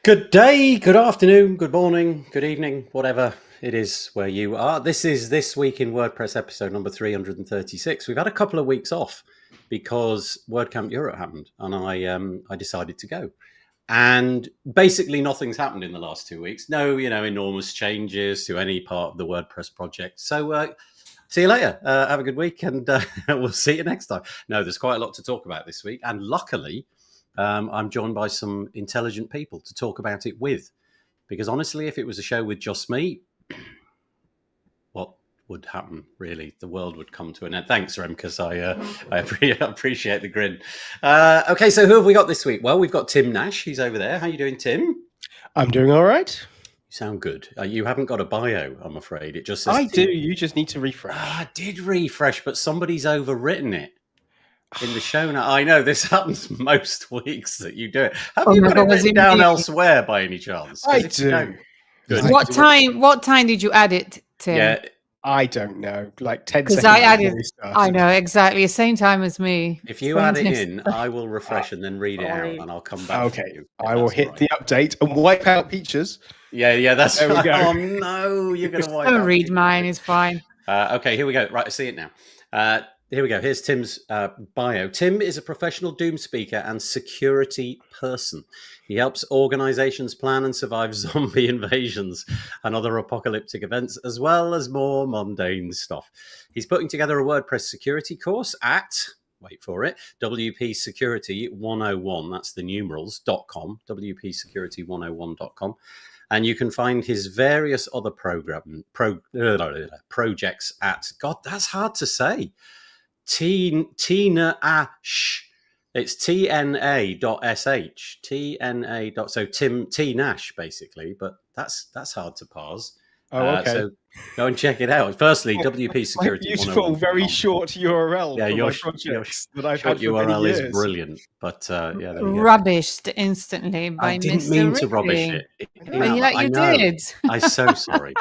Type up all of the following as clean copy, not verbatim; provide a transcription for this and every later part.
Good day, good afternoon, good morning, good evening, whatever it is where you are. This is This Week in WordPress episode number 336. We've had a couple of weeks off because WordCamp Europe happened and I decided to go. And basically nothing's happened in the last 2 weeks. No, enormous changes to any part of the WordPress project. So see you later. Have a good week and we'll see you next time. No, there's quite a lot to talk about this week. And luckily, I'm joined by some intelligent people to talk about it with. Because honestly, if it was a show with just me, what would happen, really? The world would come to an end. Thanks, Remkus. I appreciate the grin. Okay, so who have we got this week? Well, we've got Tim Nash. He's over there. How are you doing, Tim? I'm doing all right. You sound good. You haven't got a bio, I'm afraid. It just says I Tim. do. You just need to refresh. I did refresh, but somebody's overwritten it in the show now. I know this happens most weeks that you do it. Have you got it written down elsewhere by any chance? I do. What time did you add it, Tim? Yeah, I don't know. Like 10 seconds. Because I added. I know exactly the same time as me. if you add it in, I will refresh and then read it out, and I'll come back. Okay, to you, I will hit the update and wipe out Peaches. Yeah, that's There we right. go. Oh no, you're going to wipe Don't out read Peaches. mine. It's fine. Okay, here we go. Right, I see it now. Here we go. Here's Tim's bio. Tim is a professional Doom speaker and security person. He helps organizations plan and survive zombie invasions and other apocalyptic events, as well as more mundane stuff. He's putting together a WordPress security course at, wait for it, WP Security 101. That's the numerals.com, WPSecurity101.com. And you can find his various other projects at, God, that's hard to say. T-Nash. It's TNA.sh. TNA. So Tim T Nash, basically, but that's hard to parse. Oh, okay. So go and check it out. Firstly, WP Security. Beautiful, very short URL. Yeah, for your my projects that I've short had for URL many is years. brilliant, but yeah, there you go. Rubbished instantly by I didn't Mr. mean to Ripley. rubbish it. You did. I'm so sorry.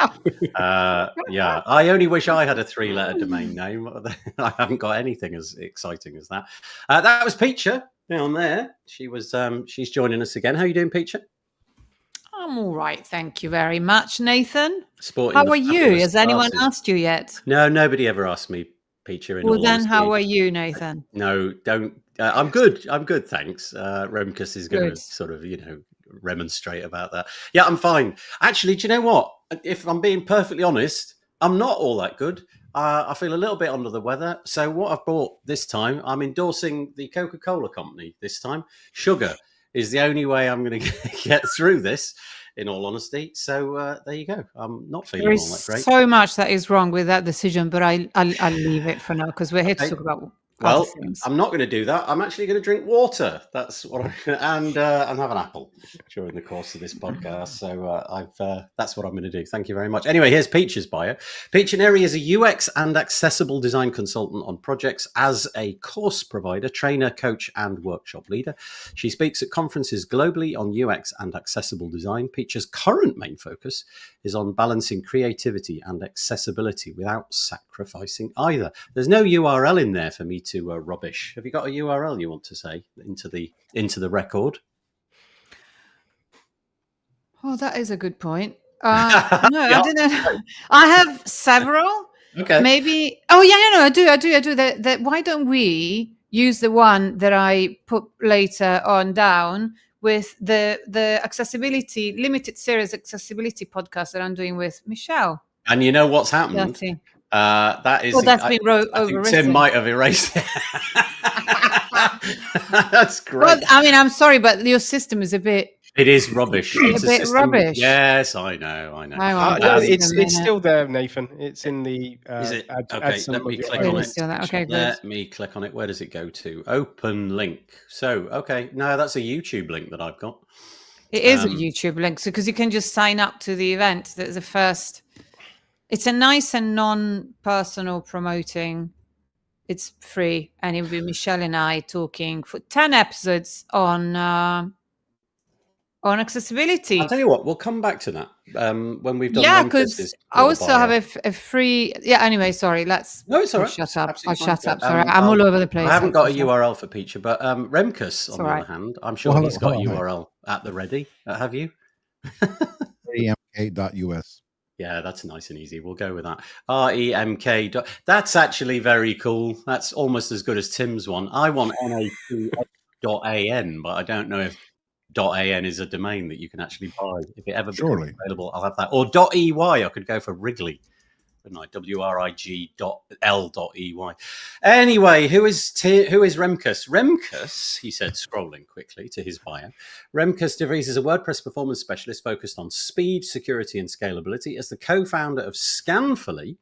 Yeah, I only wish I had a 3-letter domain name. I haven't got anything as exciting as that. That was Peacher down there. She's joining us again. How are you doing, Peacher? I'm all right. Thank you very much, Nathan. Sporting How the are you? fabulous Has anyone glasses. asked you yet? No, nobody ever asked me, Peacher. In Well, all then, how honesty. are you, Nathan? No, don't. I'm good. I'm good, thanks. Remkus is going to Good. sort of, remonstrate about that. Yeah, I'm fine. Actually, do you know what? If I'm being perfectly honest, I'm not all that good. I feel a little bit under the weather. So what I've bought this time, I'm endorsing the Coca-Cola company this time. Sugar is the only way I'm going to get through this, in all honesty. So there you go. I'm not feeling There all that is great. so much that is wrong with that decision, but I'll leave it for now because we're here to Okay. talk about Well, other things. I'm not going to do that. I'm actually going to drink water. That's what and have an apple during the course of this podcast. So that's what I'm going to do. Thank you very much. Anyway, here's Peach's bio. Peach Neri is a UX and accessible design consultant on projects as a course provider, trainer, coach, and workshop leader. She speaks at conferences globally on UX and accessible design. Peach's current main focus is on balancing creativity and accessibility without sacrificing either. There's no URL in there for me to rubbish. Have you got a URL you want to say into the record? Oh, that is a good point. No, I don't know. I have several. Okay. Maybe. Oh, yeah, no, I do. Why don't we use the one that I put later on down with the accessibility limited series accessibility podcast that I'm doing with Michelle. And you know what's happened? That is. That's been I think overwritten. Tim might have erased it. That's great. Well, I mean, I'm sorry, but your system is a bit. It is rubbish. It's a bit rubbish. Yes, I know. No, it's still there, Nathan. It's in the. Is it? Add Okay, let me click on it. Okay, good. Let me click on it. Where does it go to? Open link. So, okay. No, that's a YouTube link that I've got. It is a YouTube link, because you can just sign up to the event. That's the first. It's a nice and non-personal promoting. It's free, and it will be Michelle and I talking for 10 episodes on accessibility. I'll tell you what, we'll come back to that when we've done. Yeah, because I also have a free. Yeah. Anyway, sorry. No, it's all right. Shut up. Absolutely I'll fine. shut up. Sorry, I'm all over the place. I haven't got a URL for Peacher, but Remkus, on the other hand, I'm sure he's got a URL. at the ready. Have you? remk.us. Yeah, that's nice and easy. We'll go with that. REMK. That's actually very cool. That's almost as good as Tim's one. I want NAT.AN, but I don't know if .AN is a domain that you can actually buy. If it ever becomes Surely. available, I'll have that. Or .EY, I could go for Wrigley. WRIG.L.EY. Anyway, who is Remkus? Remkus, he said, scrolling quickly to his bio. Remkus de Vries is a WordPress performance specialist focused on speed, security, and scalability. As the co-founder of Scanfully,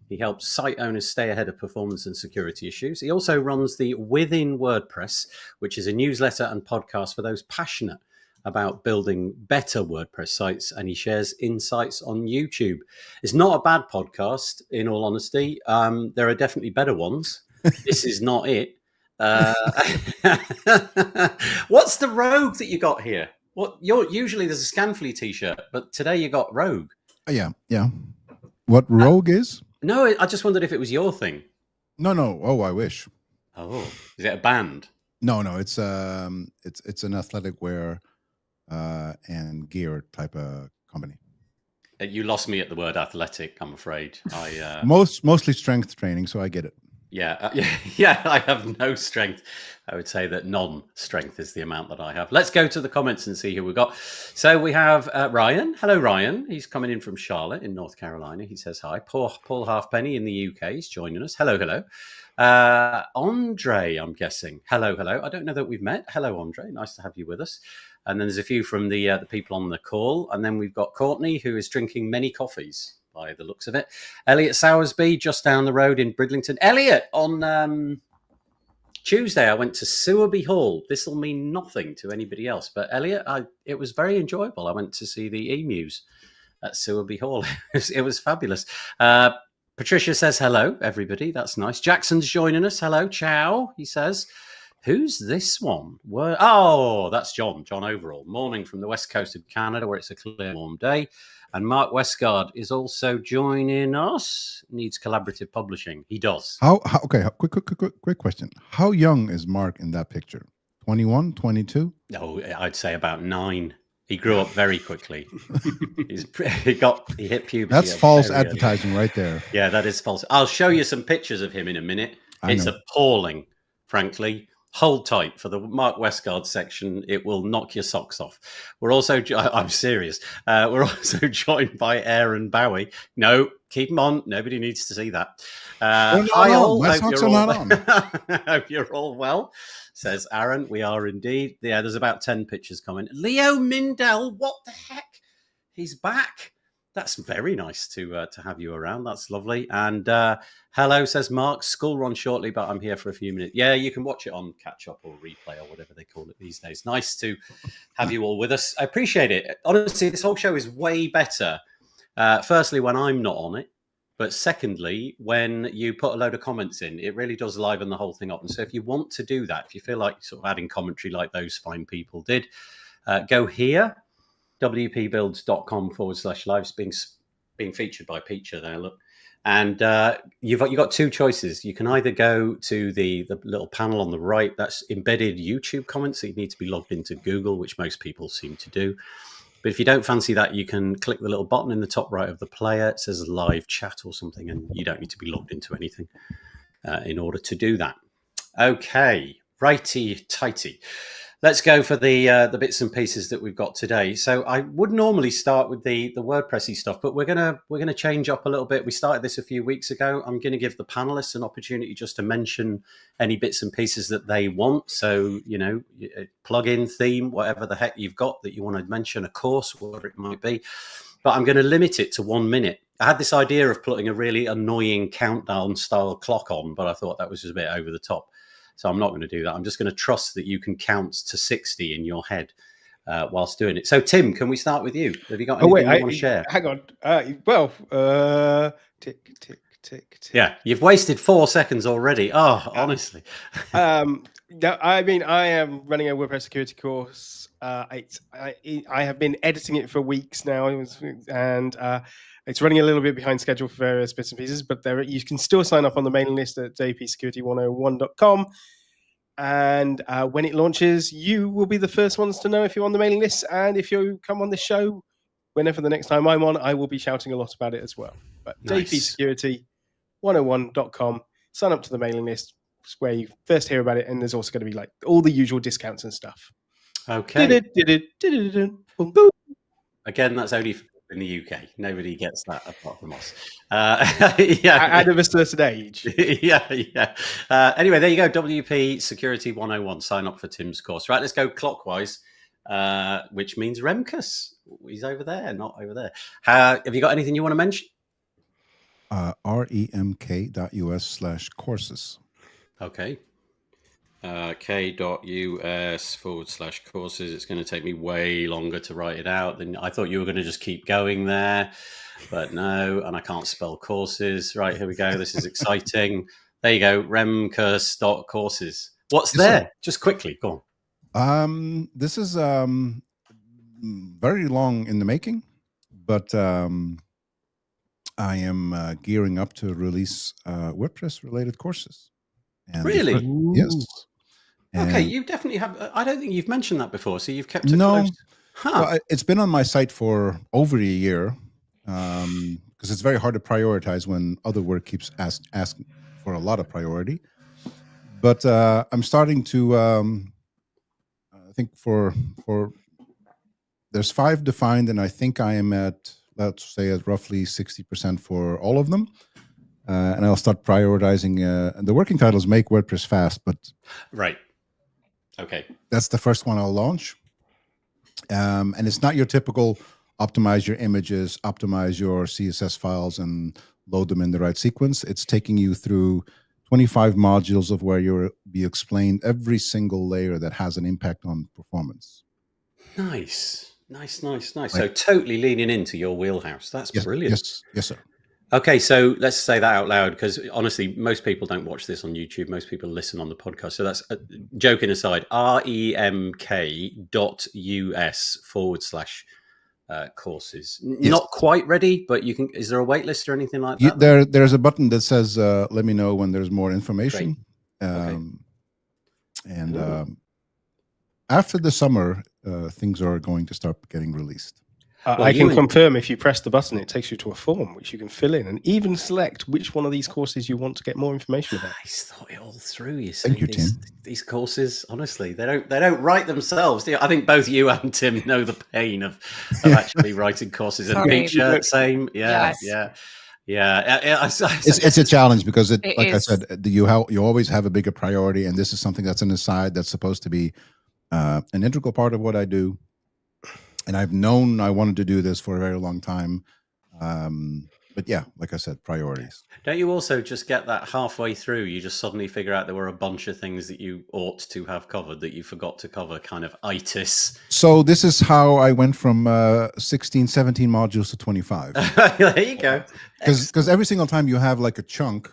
he helps site owners stay ahead of performance and security issues. He also runs the Within WordPress, which is a newsletter and podcast for those passionate about building better WordPress sites, and he shares insights on YouTube. It's not a bad podcast, in all honesty. There are definitely better ones. This is not it. What's the Rogue that you got here? Usually there's a Scanfully t-shirt, but today you got Rogue. Yeah. What Rogue is? No, I just wondered if it was your thing. No. Oh, I wish. Oh, is it a band? No. It's an athletic wear and gear type of company. You lost me at the word athletic, I'm afraid. Mostly strength training, so I get it. Yeah, I have no strength. I would say that non-strength is the amount that I have. Let's go to the comments and see who we've got. So we have Ryan. Hello, Ryan. He's coming in from Charlotte in North Carolina. He says hi. Paul Halfpenny in the UK is joining us. Hello. Andre, I'm guessing. Hello. I don't know that we've met. Hello, Andre. Nice to have you with us. And then there's a few from the people on the call. And then we've got Courtney, who is drinking many coffees by the looks of it. Elliot Sowersby, just down the road in Bridlington. Elliot, on Tuesday, I went to Sewerby Hall. This will mean nothing to anybody else, but Elliot, it was very enjoyable. I went to see the emus at Sewerby Hall. It was fabulous. Patricia says hello, everybody. That's nice. Jackson's joining us. Hello, ciao, he says. Who's this one? Oh, that's John Overall. Morning from the west coast of Canada, where it's a clear, warm day. And Mark Westgard is also joining us. Needs collaborative publishing. He does. Okay, quick question. How young is Mark in that picture? 21, 22? No, I'd say about 9. He grew up very quickly. He hit puberty. That's false advertising right there. Yeah, that is false. I'll show you some pictures of him in a minute. It's appalling, frankly. Hold tight for the Mark Westgard section. It will knock your socks off. We're also, I'm serious. We're also joined by Aaron Bowie. No, keep them on. Nobody needs to see that. Hi all. Hope you're all well, says Aaron. We are indeed. Yeah, there's about 10 pictures coming. Leo Mindell, what the heck? He's back. That's very nice to have you around. That's lovely. And hello, says Mark. School run shortly, but I'm here for a few minutes. Yeah, you can watch it on catch up or replay or whatever they call it these days. Nice to have you all with us. I appreciate it. Honestly, this whole show is way better. Firstly, when I'm not on it. But secondly, when you put a load of comments in, it really does liven the whole thing up. And so if you want to do that, if you feel like sort of adding commentary like those fine people did, go here. wpbuilds.com/lives being featured by Peacher there, look. And you've got 2 choices. You can either go to the little panel on the right, that's embedded YouTube comments, so you need to be logged into Google, which most people seem to do. But if you don't fancy that, you can click the little button in the top right of the player. It says live chat or something, and you don't need to be logged into anything in order to do that. Okay, righty-tighty. Let's go for the bits and pieces that we've got today. So I would normally start with the WordPressy stuff, but we're gonna change up a little bit. We started this a few weeks ago. I'm going to give the panelists an opportunity just to mention any bits and pieces that they want. So plugin, theme, whatever the heck you've got that you want to mention, a course, whatever it might be. But I'm going to limit it to 1 minute. I had this idea of putting a really annoying countdown style clock on, but I thought that was just a bit over the top. So I'm not going to do that. I'm just going to trust that you can count to 60 in your head whilst doing it. So, Tim, can we start with you? Have you got anything you want to share? Hang on. Tick, tick, tick, tick. Yeah, you've wasted 4 seconds already. Oh, honestly. No, I mean, I am running a WordPress security course. I have been editing it for weeks now, and it's running a little bit behind schedule for various bits and pieces, but you can still sign up on the mailing list at jpsecurity101.com. And when it launches, you will be the first ones to know if you're on the mailing list. And if you come on this show, whenever the next time I'm on, I will be shouting a lot about it as well. But Nice. jpsecurity101.com, sign up to the mailing list. It's where you first hear about it. And there's also going to be like all the usual discounts and stuff. Okay. Boom, boom. Again, that's only in the UK. Nobody gets that apart from us. Yeah. Out of a certain age. Yeah. Anyway, there you go. WP Security 101. Sign up for Tim's course. Right, let's go clockwise, which means Remkus. He's over there, not over there. Have you got anything you want to mention? remk.us/courses. Okay. k.us/courses. It's going to take me way longer to write it out than I thought you were going to just keep going there, but no, and I can't spell courses. Right, here we go. This is exciting. There you go. remkus.courses. What's Yes, there? sir. Just quickly, go on. This is very long in the making, but I am gearing up to release WordPress related courses. And Really? Yes. Okay, And you definitely have. I don't think you've mentioned that before, so you've kept it No. close. Huh. so it's been on my site for over a year because it's very hard to prioritize when other work keeps asking for a lot of priority. But I'm starting to, I think for there's 5 defined, and I think I am at, let's say, at roughly 60% for all of them. And I'll start prioritizing. And the working title is Make WordPress Fast, but Right. Okay. that's the first one I'll launch. And it's not your typical optimize your images, optimize your CSS files, and load them in the right sequence. It's taking you through 25 modules of where you'll be explained every single layer that has an impact on performance. Nice. So totally leaning into your wheelhouse. That's brilliant. Yes, sir. Okay, so let's say that out loud, because honestly, most people don't watch this on YouTube. Most people listen on the podcast. So that's joking aside, remk.us/courses. Yes. Not quite ready, but you can. Is there a wait list or anything like that? There's a button that says let me know when there's more information. Okay. And after the summer, things are going to start getting released. I can confirm if you press the button, it takes you to a form which you can fill in and even select which one of these courses you want to get more information about. He's thought it all through. You see, Thank you, Tim. These courses, honestly, they don't write themselves. I think both you and Tim know the pain of actually writing courses. And Peter, same, yeah. It's a challenge because It like is. I said, you always have a bigger priority, and this is something that's an aside that's supposed to be an integral part of what I do. And I've known I wanted to do this for a very long time. But yeah, like I said, priorities. Don't you also just get that halfway through, you just suddenly figure out there were a bunch of things that you ought to have covered that you forgot to cover, kind of itis? So this is how I went from 16, 17 modules to 25. There you go. Because every single time you have like a chunk,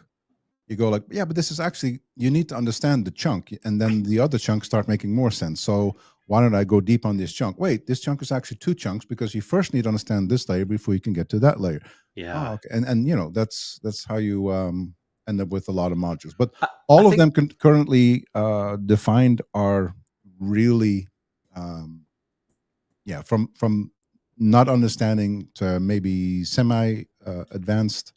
you go like, yeah, but this is actually, you need to understand the chunk. And then the other chunks start making more sense. So why don't I go deep on this chunk? Wait, this chunk is actually 2 chunks because you first need to understand this layer before you can get to that layer. Yeah. Oh, okay. And you know, that's how you end up with a lot of modules. But all of them currently defined are really, from not understanding to maybe semi-advanced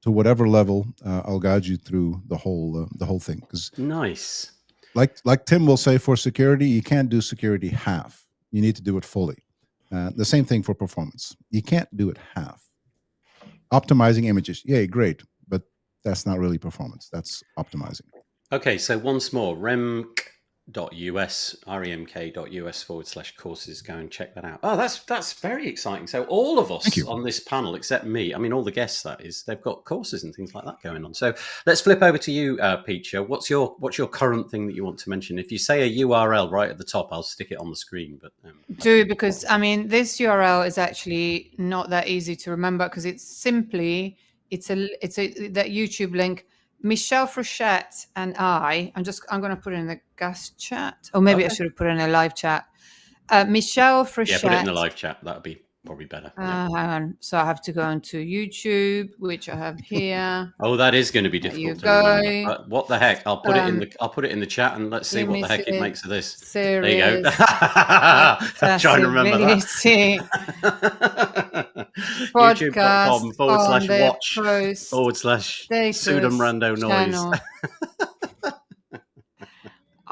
to whatever level. I'll guide you through the whole thing. Because nice. Like Tim will say, for security, you can't do security half. You need to do it fully. The same thing for performance. You can't do it half. Optimizing images, yay, great, but that's not really performance. That's optimizing. Okay, so once more, remk.us/courses. Go and check that out. Oh, that's very exciting. So all of us on this panel, except me, I mean, all the guests, that is, they've got courses and things like that going on. So let's flip over to you, Peter. What's your current thing that you want to mention? If you say a URL right at the top, I'll stick it on the screen. But do, because I mean, this URL is actually not that easy to remember because it's simply that YouTube link. Michelle Frechette and I'm going to put it in the guest chat, or maybe I should have put it in a live chat. Michelle Frechette. Yeah, put it in the live chat. That would be probably better. Yeah. Hang on. So I have to go onto YouTube, which I have here. Oh, that is going to be There you difficult to remember. go. What the heck? I'll put it in the chat, and let's see what the heck it Limited makes of this. Series. There you go. Try and remember Accessibility that. podcast YouTube.com/watch on their post /Sudom Rando Noise. channel.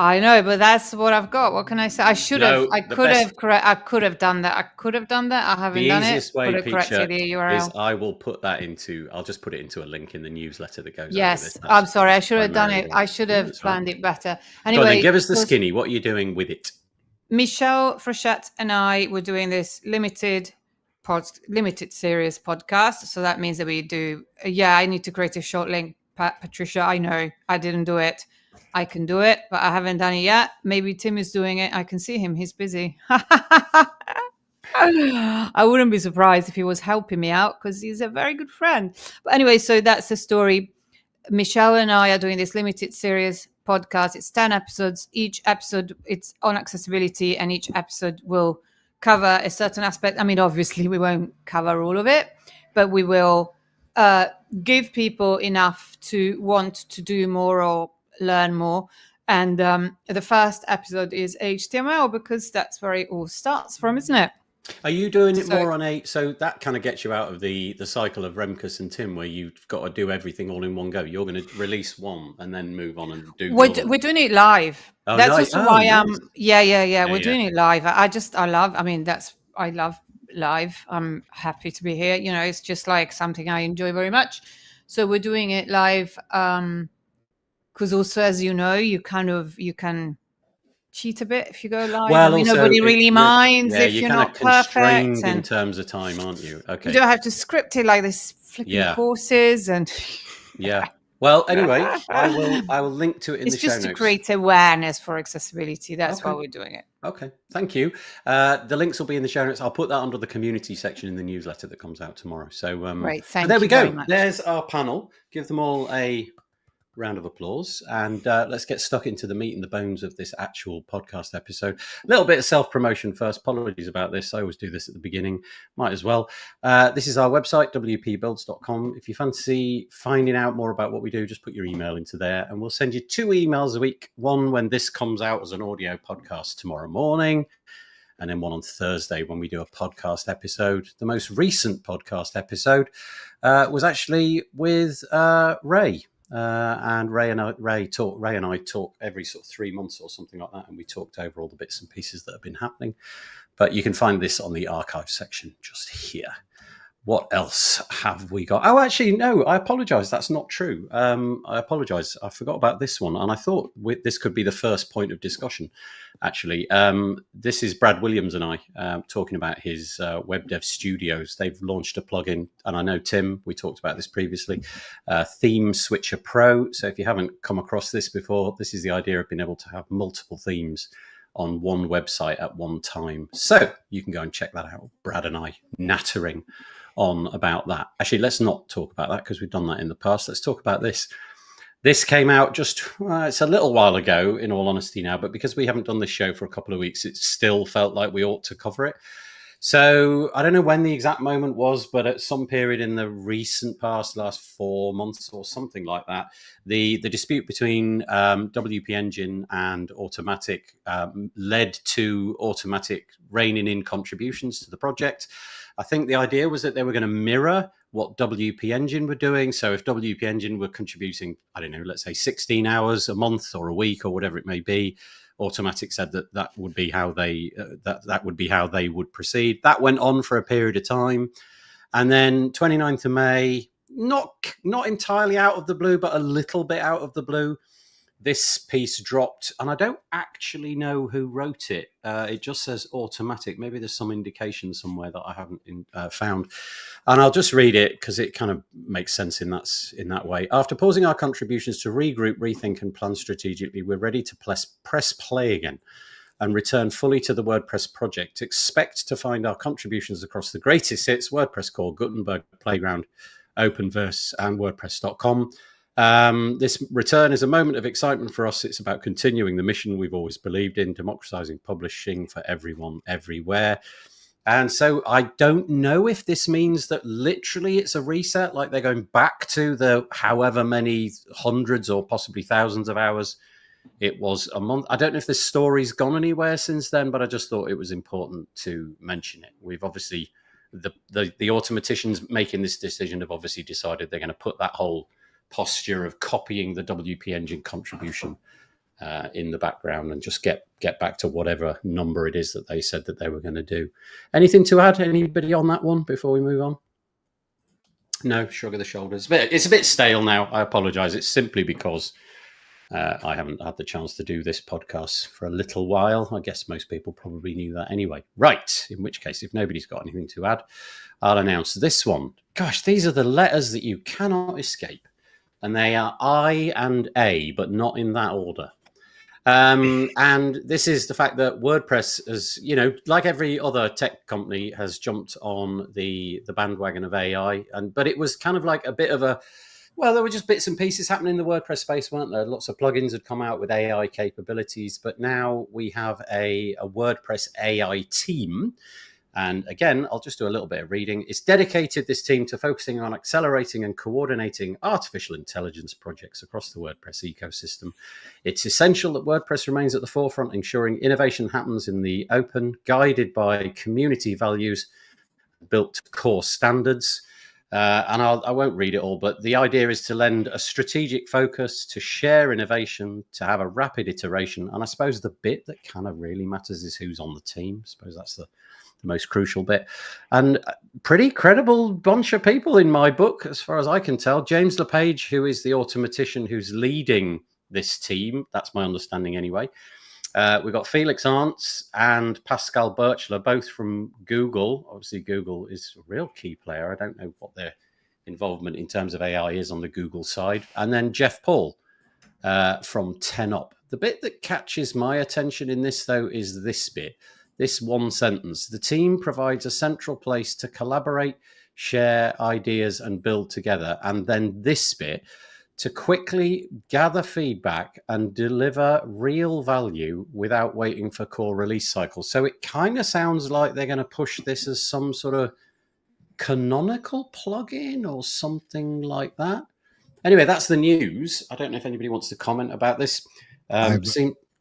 I know, but that's what I've got. What can I say? I should have. No, I the could best- have. I could have done that. I could have done that. I haven't The done it. easiest way, Could have corrected the Peter, URL. is I will put that into. I'll just put it into a link in the newsletter that goes. Over Yes, this. I'm sorry. I should have done primarily it. why. I should Yeah, have that's right. planned it better. Go on Anyway, then, give us the because skinny. What are you doing with it? Michelle Frechette and I were doing this limited series podcast. So that means that we do. Yeah, I need to create a short link, Patricia. I know I didn't do it. I can do it, but I haven't done it yet. Maybe Tim is doing it. I can see him. He's busy. I wouldn't be surprised if he was helping me out because he's a very good friend. But anyway, so that's the story. Michelle and I are doing this limited series podcast. It's 10 episodes. Each episode, it's on accessibility, and each episode will cover a certain aspect. I mean, obviously, we won't cover all of it, but we will give people enough to want to do more or learn more. And the first episode is HTML because that's where it all starts from, isn't it? Are you doing it more on so that kind of gets you out of the cycle of Remkus and Tim where you've got to do everything all in one go? You're going to release one and then move on and do We're doing it live. Oh, that's nice. also why nice. We're doing it live. I love live. I'm happy to be here. You know, it's just like something I enjoy very much. So we're doing it live because also, as you know, you can cheat a bit if you go live. Well, I mean, also, nobody really minds if you're kind not of constrained perfect. in terms of time, aren't you? Okay. You don't have to script it like this flipping courses and. Yeah. Well, anyway, I will link to it in the show notes. It's just to create awareness for accessibility. That's why we're doing it. Okay, thank you. The links will be in the show notes. I'll put that under the community section in the newsletter that comes out tomorrow. So great, thank you. There we go. Very much. There's our panel. Give them all a round of applause, and let's get stuck into the meat and the bones of this actual podcast episode. A little bit of self-promotion first. Apologies about this. I always do this at the beginning. Might as well. This is our website, wpbuilds.com. If you fancy finding out more about what we do, just put your email into there, and we'll send you 2 emails a week. One when this comes out as an audio podcast tomorrow morning, and then one on Thursday when we do a podcast episode. The most recent podcast episode was actually with Ray. And Ray and I talk every sort of 3 months or something like that, and we talked over all the bits and pieces that have been happening. But you can find this on the archive section just here. What else have we got? Oh, actually, no, I apologize. That's not true. I apologize. I forgot about this one. And I thought this could be the first point of discussion, actually. This is Brad Williams and I talking about his Web Dev Studios. They've launched a plugin. And I know, Tim, we talked about this previously, Theme Switcher Pro. So if you haven't come across this before, this is the idea of being able to have multiple themes on one website at one time. So you can go and check that out. Brad and I nattering on about that. Actually, let's not talk about that because we've done that in the past. Let's talk about this. This came out just, it's a little while ago, in all honesty now, but because we haven't done this show for a couple of weeks, it still felt like we ought to cover it. So I don't know when the exact moment was, but at some period in the recent past, last 4 months or something like that, the dispute between WP Engine and Automatic led to Automatic reining in contributions to the project. I think the idea was that they were going to mirror what WP Engine were doing. So if WP Engine were contributing, I don't know, let's say 16 hours a month or a week or whatever it may be, Automatic said that would be how they that would be how they would proceed. That went on for a period of time, and then 29th of May, not entirely out of the blue, but a little bit out of the blue, this piece dropped, and I don't actually know who wrote it. It just says Automatic. Maybe there's some indication somewhere that I haven't found. And I'll just read it because it kind of makes sense in that way. After pausing our contributions to regroup, rethink, and plan strategically, we're ready to press play again and return fully to the WordPress project. Expect to find our contributions across the greatest hits: WordPress Core, Gutenberg, Playground, Openverse, and WordPress.com. This return is a moment of excitement for us. It's about continuing the mission we've always believed in, democratizing publishing for everyone, everywhere. And so I don't know if this means that literally it's a reset, like they're going back to the however many hundreds or possibly thousands of hours it was a month. I don't know if this story's gone anywhere since then, but I just thought it was important to mention it. We've obviously, the automaticians making this decision have obviously decided they're going to put that whole posture of copying the WP Engine contribution in the background and just get back to whatever number it is that they said that they were going to do. Anything to add? Anybody on that one before we move on? No, shrug of the shoulders. But it's a bit stale now. I apologize. It's simply because I haven't had the chance to do this podcast for a little while. I guess most people probably knew that anyway. Right. In which case, if nobody's got anything to add, I'll announce this one. Gosh, these are the letters that you cannot escape. And they are I and A, but not in that order. And this is the fact that WordPress, as you know, like every other tech company, has jumped on the bandwagon of AI. But it was kind of like a bit of a, well, there were just bits and pieces happening in the WordPress space, weren't there? Lots of plugins had come out with AI capabilities, but now we have a WordPress AI team. And again, I'll just do a little bit of reading. It's dedicated, this team, to focusing on accelerating and coordinating artificial intelligence projects across the WordPress ecosystem. It's essential that WordPress remains at the forefront, ensuring innovation happens in the open, guided by community values, built to core standards. And I won't read it all, but the idea is to lend a strategic focus, to share innovation, to have a rapid iteration. And I suppose the bit that kind of really matters is who's on the team. I suppose that's the most crucial bit. And a pretty credible bunch of people in my book, as far as I can tell. James LePage, who is the automatician who's leading this team, that's my understanding anyway. We've got Felix Arntz and Pascal Birchler, both from Google. Obviously, Google is a real key player. I don't know what their involvement in terms of AI is on the Google side. And then Jeff Paul from 10up. The bit that catches my attention in this, though, is this bit. This one sentence: the team provides a central place to collaborate, share ideas, and build together. And then this bit: to quickly gather feedback and deliver real value without waiting for core release cycles. So it kind of sounds like they're going to push this as some sort of canonical plugin or something like that. Anyway, that's the news. I don't know if anybody wants to comment about this. Go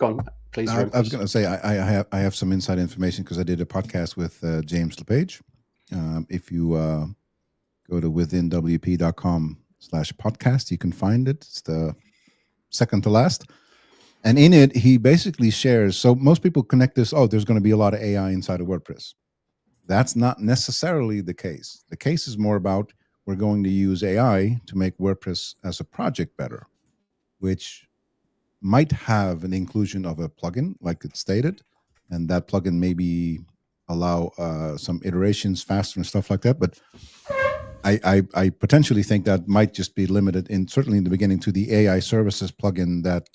on, please. I was going to say I have some inside information because I did a podcast with James LePage. If you go to withinwp.com/podcast, you can find it. It's the second to last. And in it, he basically shares. So most people connect this, there's going to be a lot of AI inside of WordPress. That's not necessarily the case. The case is more about we're going to use AI to make WordPress as a project better, which might have an inclusion of a plugin, like it stated, and that plugin maybe allow some iterations faster and stuff like that. But I potentially think that might just be limited, certainly in the beginning, to the AI services plugin that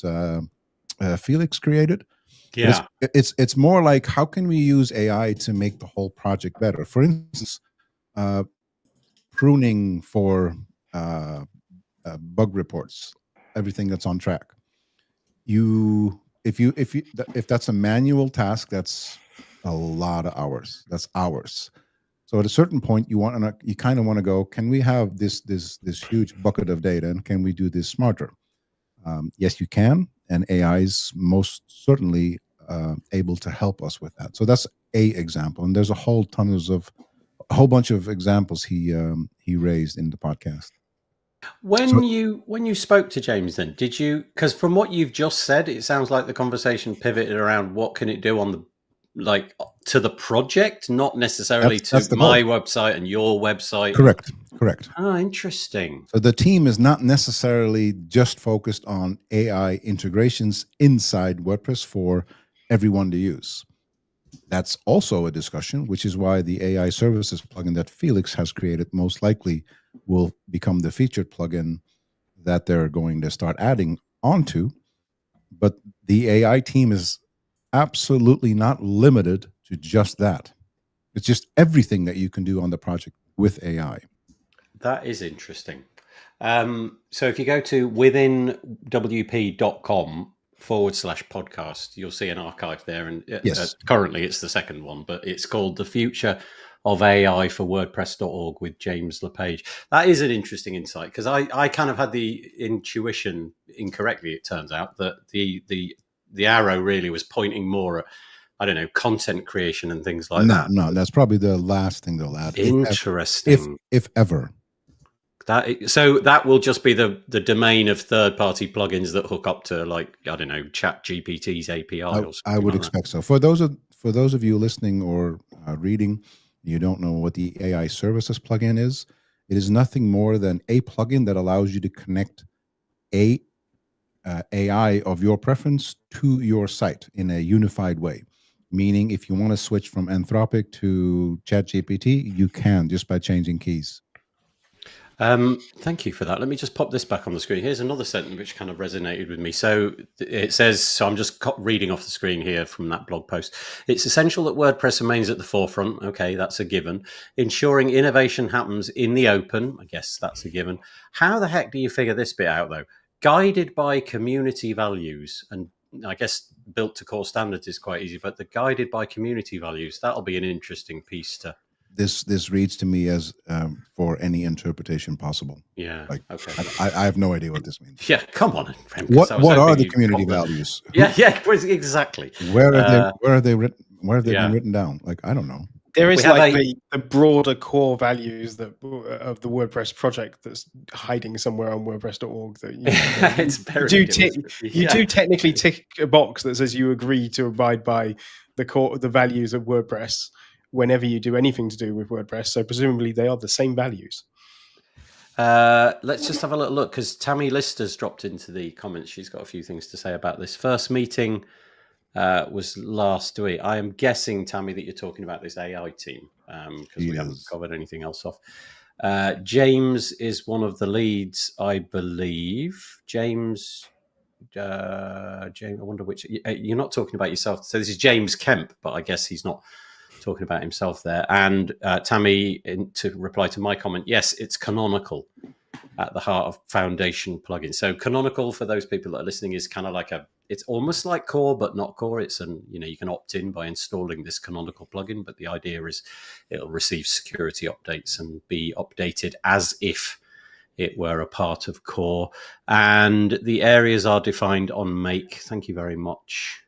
Felix created. Yeah, it's more like, how can we use AI to make the whole project better? For instance, pruning for bug reports, everything that's on track. If that's a manual task, that's a lot of hours. That's hours. So at a certain point, you kind of want to go, can we have this huge bucket of data, and can we do this smarter? Yes, you can, and AI is most certainly able to help us with that. So that's a example, and there's a whole bunch of examples he raised in the podcast. When you spoke to James, then did you? Because from what you've just said, it sounds like the conversation pivoted around what can it do on the to the project, not necessarily that's to my website and your website. Correct. Oh, interesting. So the team is not necessarily just focused on AI integrations inside WordPress for everyone to use. That's also a discussion, which is why the AI services plugin that Felix has created most likely will become the featured plugin that they're going to start adding onto. But the AI team is absolutely not limited to just that. It's just everything that you can do on the project with AI. That is interesting. So if you go to withinwp.com /podcast. You'll see an archive there. And Yes. currently it's the second one, but it's called The Future of AI for WordPress.org with James LePage. That is an interesting insight, because I kind of had the intuition incorrectly, it turns out, that the arrow really was pointing more at, I don't know, content creation and things like that. No, that's probably the last thing they'll add. Interesting. If ever. So that will just be the domain of third-party plugins that hook up to, like, I don't know, Chat GPT's API or something. I would like expect so. For those of you listening or reading, you don't know what the AI services plugin is. It is nothing more than a plugin that allows you to connect a AI of your preference to your site in a unified way. Meaning, if you want to switch from Anthropic to ChatGPT, you can just by changing keys. Thank you for that. Let me just pop this back on the screen. Here's another sentence which kind of resonated with me. So it says, so I'm just reading off the screen here from that blog post. It's essential that WordPress remains at the forefront. Okay, that's a given. Ensuring innovation happens in the open. I guess that's a given. How the heck do you figure this bit out, though? Guided by community values, and I guess built to core standards is quite easy, but the guided by community values, that'll be an interesting piece to... This reads to me as for any interpretation possible. Yeah. Like, okay. I have no idea what this means. Yeah, come on. What are the community values? Yeah, exactly. Where have they been written down? Like, I don't know. There is like the broader core values that of the WordPress project that's hiding somewhere on WordPress.org. That it's very you do technically tick a box that says you agree to abide by the values of WordPress whenever you do anything to do with WordPress. So presumably they are the same values. Let's just have a little look, because Tammy Lister's dropped into the comments. She's got a few things to say about this. First meeting was last week. I am guessing, Tammy, that you're talking about this AI team, because we haven't covered anything else off. James is one of the leads, I believe. James, I wonder which... You're not talking about yourself. So this is James Kemp, but I guess he's not talking about himself there. And Tammy, to reply to my comment, yes, it's Canonical at the heart of Foundation plugin. So Canonical, for those people that are listening, is kind of like it's almost like Core, but not Core. It's you can opt in by installing this Canonical plugin, but the idea is it'll receive security updates and be updated as if it were a part of Core. And the areas are defined on Make. Thank you very much.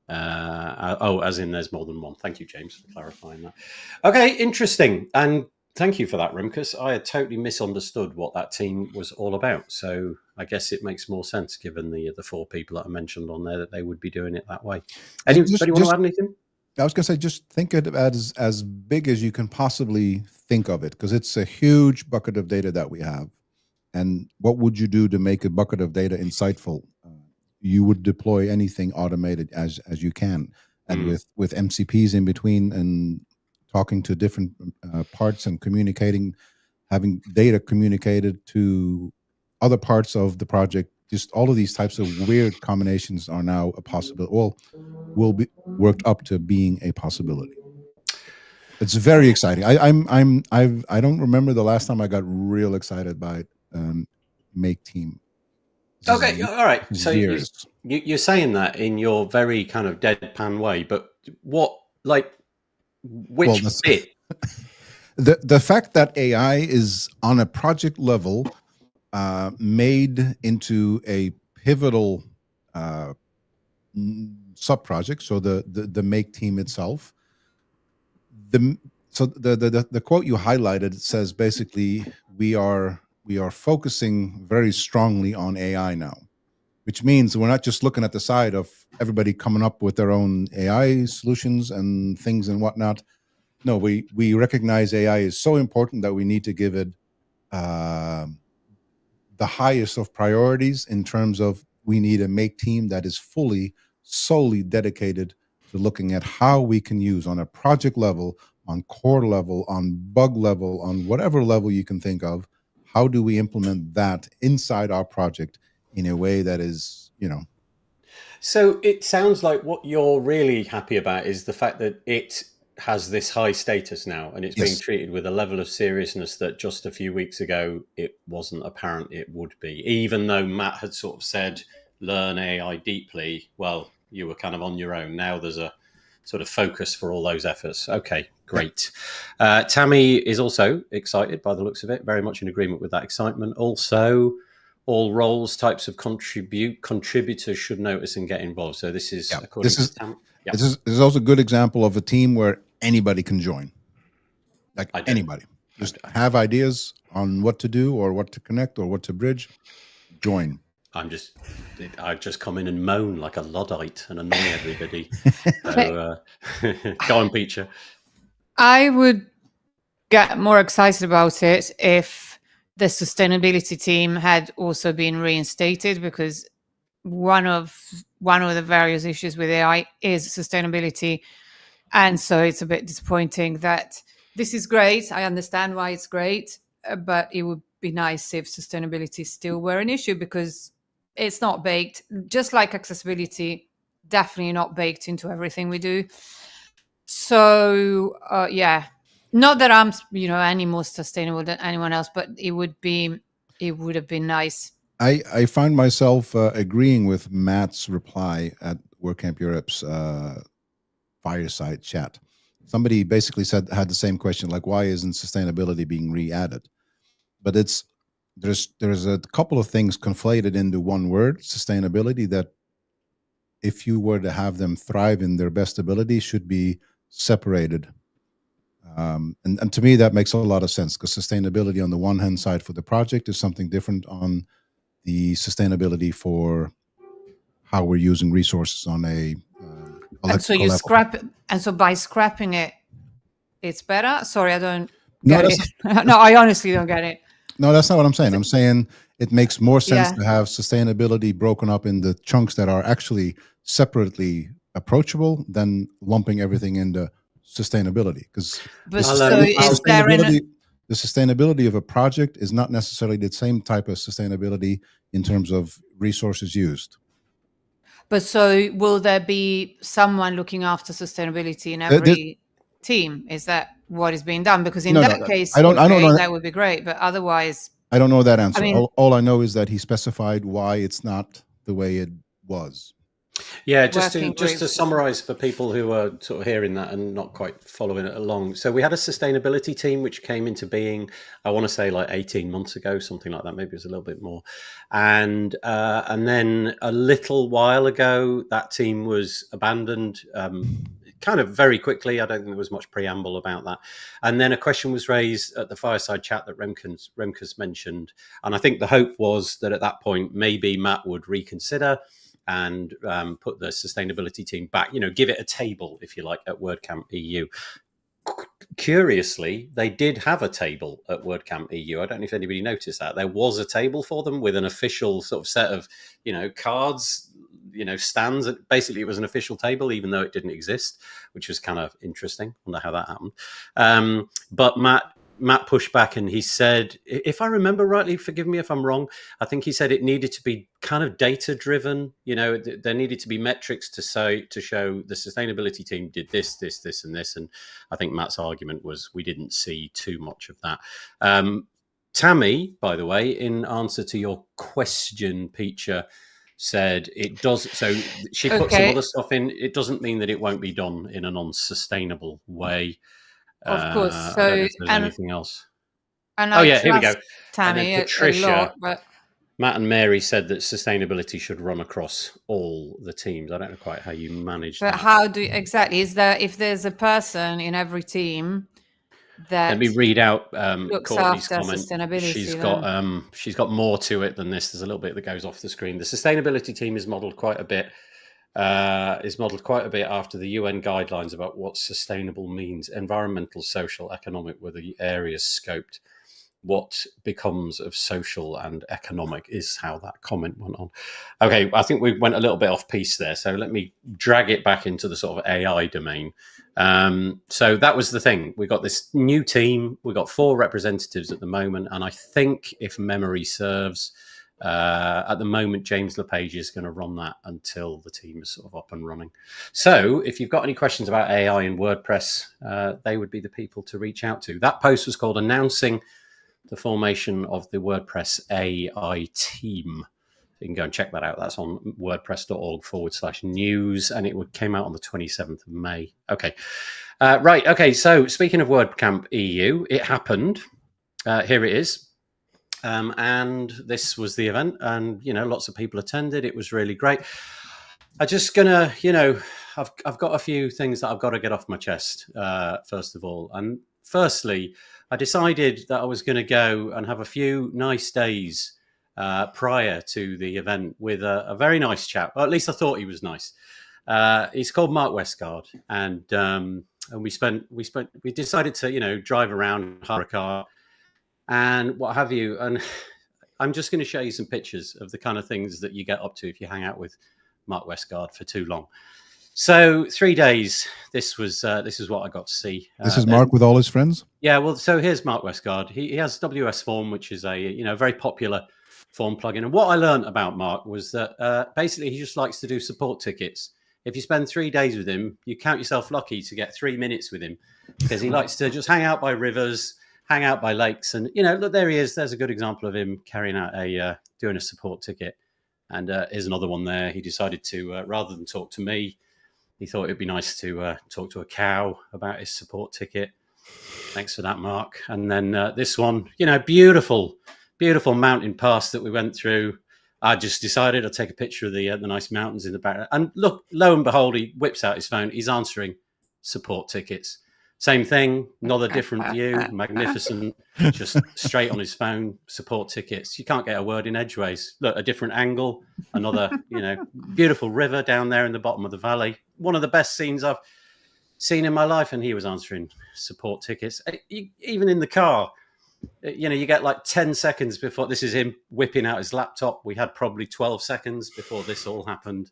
As in there's more than one. Thank you, James, for clarifying that. Okay, interesting. And thank you for that, Rimkus. I had totally misunderstood what that team was all about. So I guess it makes more sense, given the 4 people that I mentioned on there, that they would be doing it that way. Anybody want to add anything? I was going to say, just think of it as big as you can possibly think of it, because it's a huge bucket of data that we have. And what would you do to make a bucket of data insightful? You would deploy anything automated as you can, and with MCPs in between, and talking to different parts and communicating, having data communicated to other parts of the project. Just all of these types of weird combinations are now a possibility. Well, will be worked up to being a possibility. It's very exciting. I don't remember the last time I got real excited by Make Team. Okay, all right. So you're saying that in your very kind of deadpan way, but which bit? The fact that AI is on a project level made into a pivotal sub-project. So the Make Team itself. The quote you highlighted says basically we are focusing very strongly on AI now, which means we're not just looking at the side of everybody coming up with their own AI solutions and things and whatnot. No, we recognize AI is so important that we need to give it the highest of priorities, in terms of we need a Make Team that is solely dedicated to looking at how we can use, on a project level, on core level, on bug level, on whatever level you can think of, how do we implement that inside our project in a way that is, So it sounds like what you're really happy about is the fact that it has this high status now, and it's being treated with a level of seriousness that just a few weeks ago it wasn't apparent it would be, even though Matt had sort of said learn AI deeply, well, you were kind of on your own. Now there's a sort of focus for all those efforts. Okay, great. Tammy is also excited by the looks of it, very much in agreement with that excitement. Also, all roles, types of contributors should notice and get involved. So this is according to Tammy. Yeah. This is also a good example of a team where anybody can join. Like anybody. Just have ideas on what to do or what to connect or what to bridge. Join. I just come in and moan like a Luddite and annoy everybody. So go on, Peter. I would get more excited about it if the sustainability team had also been reinstated, because one of the various issues with AI is sustainability. And so it's a bit disappointing that this is great. I understand why it's great, but it would be nice if sustainability still were an issue, because it's not baked, just like accessibility, definitely not baked into everything we do. So yeah, not that I'm any more sustainable than anyone else, but it would have been nice. I find myself agreeing with Matt's reply at WordCamp Europe's fireside chat. Somebody basically had the same question, like, why isn't sustainability being re-added? But there's a couple of things conflated into one word, sustainability, that if you were to have them thrive in their best ability, should be separated. And to me, that makes a lot of sense, because sustainability on the one hand side for the project is something different on the sustainability for how we're using resources on a and so you scrap it, and so by scrapping it, it's better. Sorry, I don't get it. No, I honestly don't get it. No, that's not what I'm saying. I'm saying it makes more sense to have sustainability broken up in the chunks that are actually separately approachable than lumping everything into sustainability. Because the sustainability of a project is not necessarily the same type of sustainability in terms of resources used. But so will there be someone looking after sustainability in every team? Is that what is being done? Because in that case, I don't know. That would be great. But otherwise, I don't know that answer. I mean, all I know is that he specified why it's not the way it was. Yeah, just to summarize for people who are sort of hearing that and not quite following it along. So we had a sustainability team which came into being, I want to say like 18 months ago, something like that. Maybe it was a little bit more. And then a little while ago, that team was abandoned kind of very quickly. I don't think there was much preamble about that. And then a question was raised at the fireside chat that Remkes mentioned. And I think the hope was that at that point, maybe Matt would reconsider and put the sustainability team back, give it a table, if you like, at WordCamp EU. Curiously, they did have a table at WordCamp EU. I don't know if anybody noticed that. There was a table for them with an official sort of set of, cards, stands. Basically, it was an official table, even though it didn't exist, which was kind of interesting. I wonder how that happened. But Matt pushed back and he said, if I remember rightly, forgive me if I'm wrong, I think he said it needed to be kind of data driven. There needed to be metrics to show the sustainability team did this, and this. And I think Matt's argument was we didn't see too much of that. Tammy, by the way, in answer to your question, Peter, said it does. So she put some other stuff in. It doesn't mean that it won't be done in a non-sustainable way. Of course. So, I don't know if there's anything else. And here we go. Tammy, Patricia, a lot, but Matt and Mary said that sustainability should run across all the teams. I don't know quite how you manage that. But how do you, exactly? Is there, if there's a person in every team that let me read out looks Courtney's after comment. sustainability? She's got more to it than this. There's a little bit that goes off the screen. The sustainability team is modelled quite a bit. After the UN guidelines about what sustainable means. Environmental, social, economic were the areas scoped. What becomes of social and economic is how that comment went on. Okay, I think we went a little bit off piece there. So let me drag it back into the sort of AI domain. So that was the thing. We got this new team. We got 4 representatives at the moment. And I think, if memory serves, at the moment, James LePage is going to run that until the team is sort of up and running. So if you've got any questions about AI in WordPress, they would be the people to reach out to. That post was called Announcing the Formation of the WordPress AI Team. You can go and check that out. That's on wordpress.org/news, and it came out on the 27th of May. Okay. Right. Okay. So speaking of WordCamp EU, it happened. Here it is. And this was the event, and, lots of people attended. It was really great. I'm just gonna, I've got a few things that I've got to get off my chest, first of all. And firstly, I decided that I was going to go and have a few nice days prior to the event with a very nice chap. Well, at least I thought he was nice. He's called Mark Westgard, and we decided to, drive around, hire a car, and what have you. And I'm just going to show you some pictures of the kind of things that you get up to if you hang out with Mark Westgard for too long. So 3 days. This is what I got to see. This is Mark with all his friends. Yeah. Well, so here's Mark Westgard. He has WS Form, which is a very popular form plugin. And what I learned about Mark was that basically he just likes to do support tickets. If you spend 3 days with him, you count yourself lucky to get 3 minutes with him, because he likes to just hang out by rivers, hang out by lakes, and look, there he is. There's a good example of him carrying out doing a support ticket. And here's another one there. He decided to, rather than talk to me, he thought it'd be nice to talk to a cow about his support ticket. Thanks for that, Mark. And then this one, beautiful mountain pass that we went through. I just decided I'd take a picture of the nice mountains in the background. And look, lo and behold, he whips out his phone. He's answering support tickets. Same thing, another different view, magnificent, just straight on his phone, support tickets. You can't get a word in edgeways. Look, a different angle, another, beautiful river down there in the bottom of the valley. One of the best scenes I've seen in my life, and he was answering support tickets. Even in the car, you get like 10 seconds before. This is him whipping out his laptop. We had probably 12 seconds before this all happened.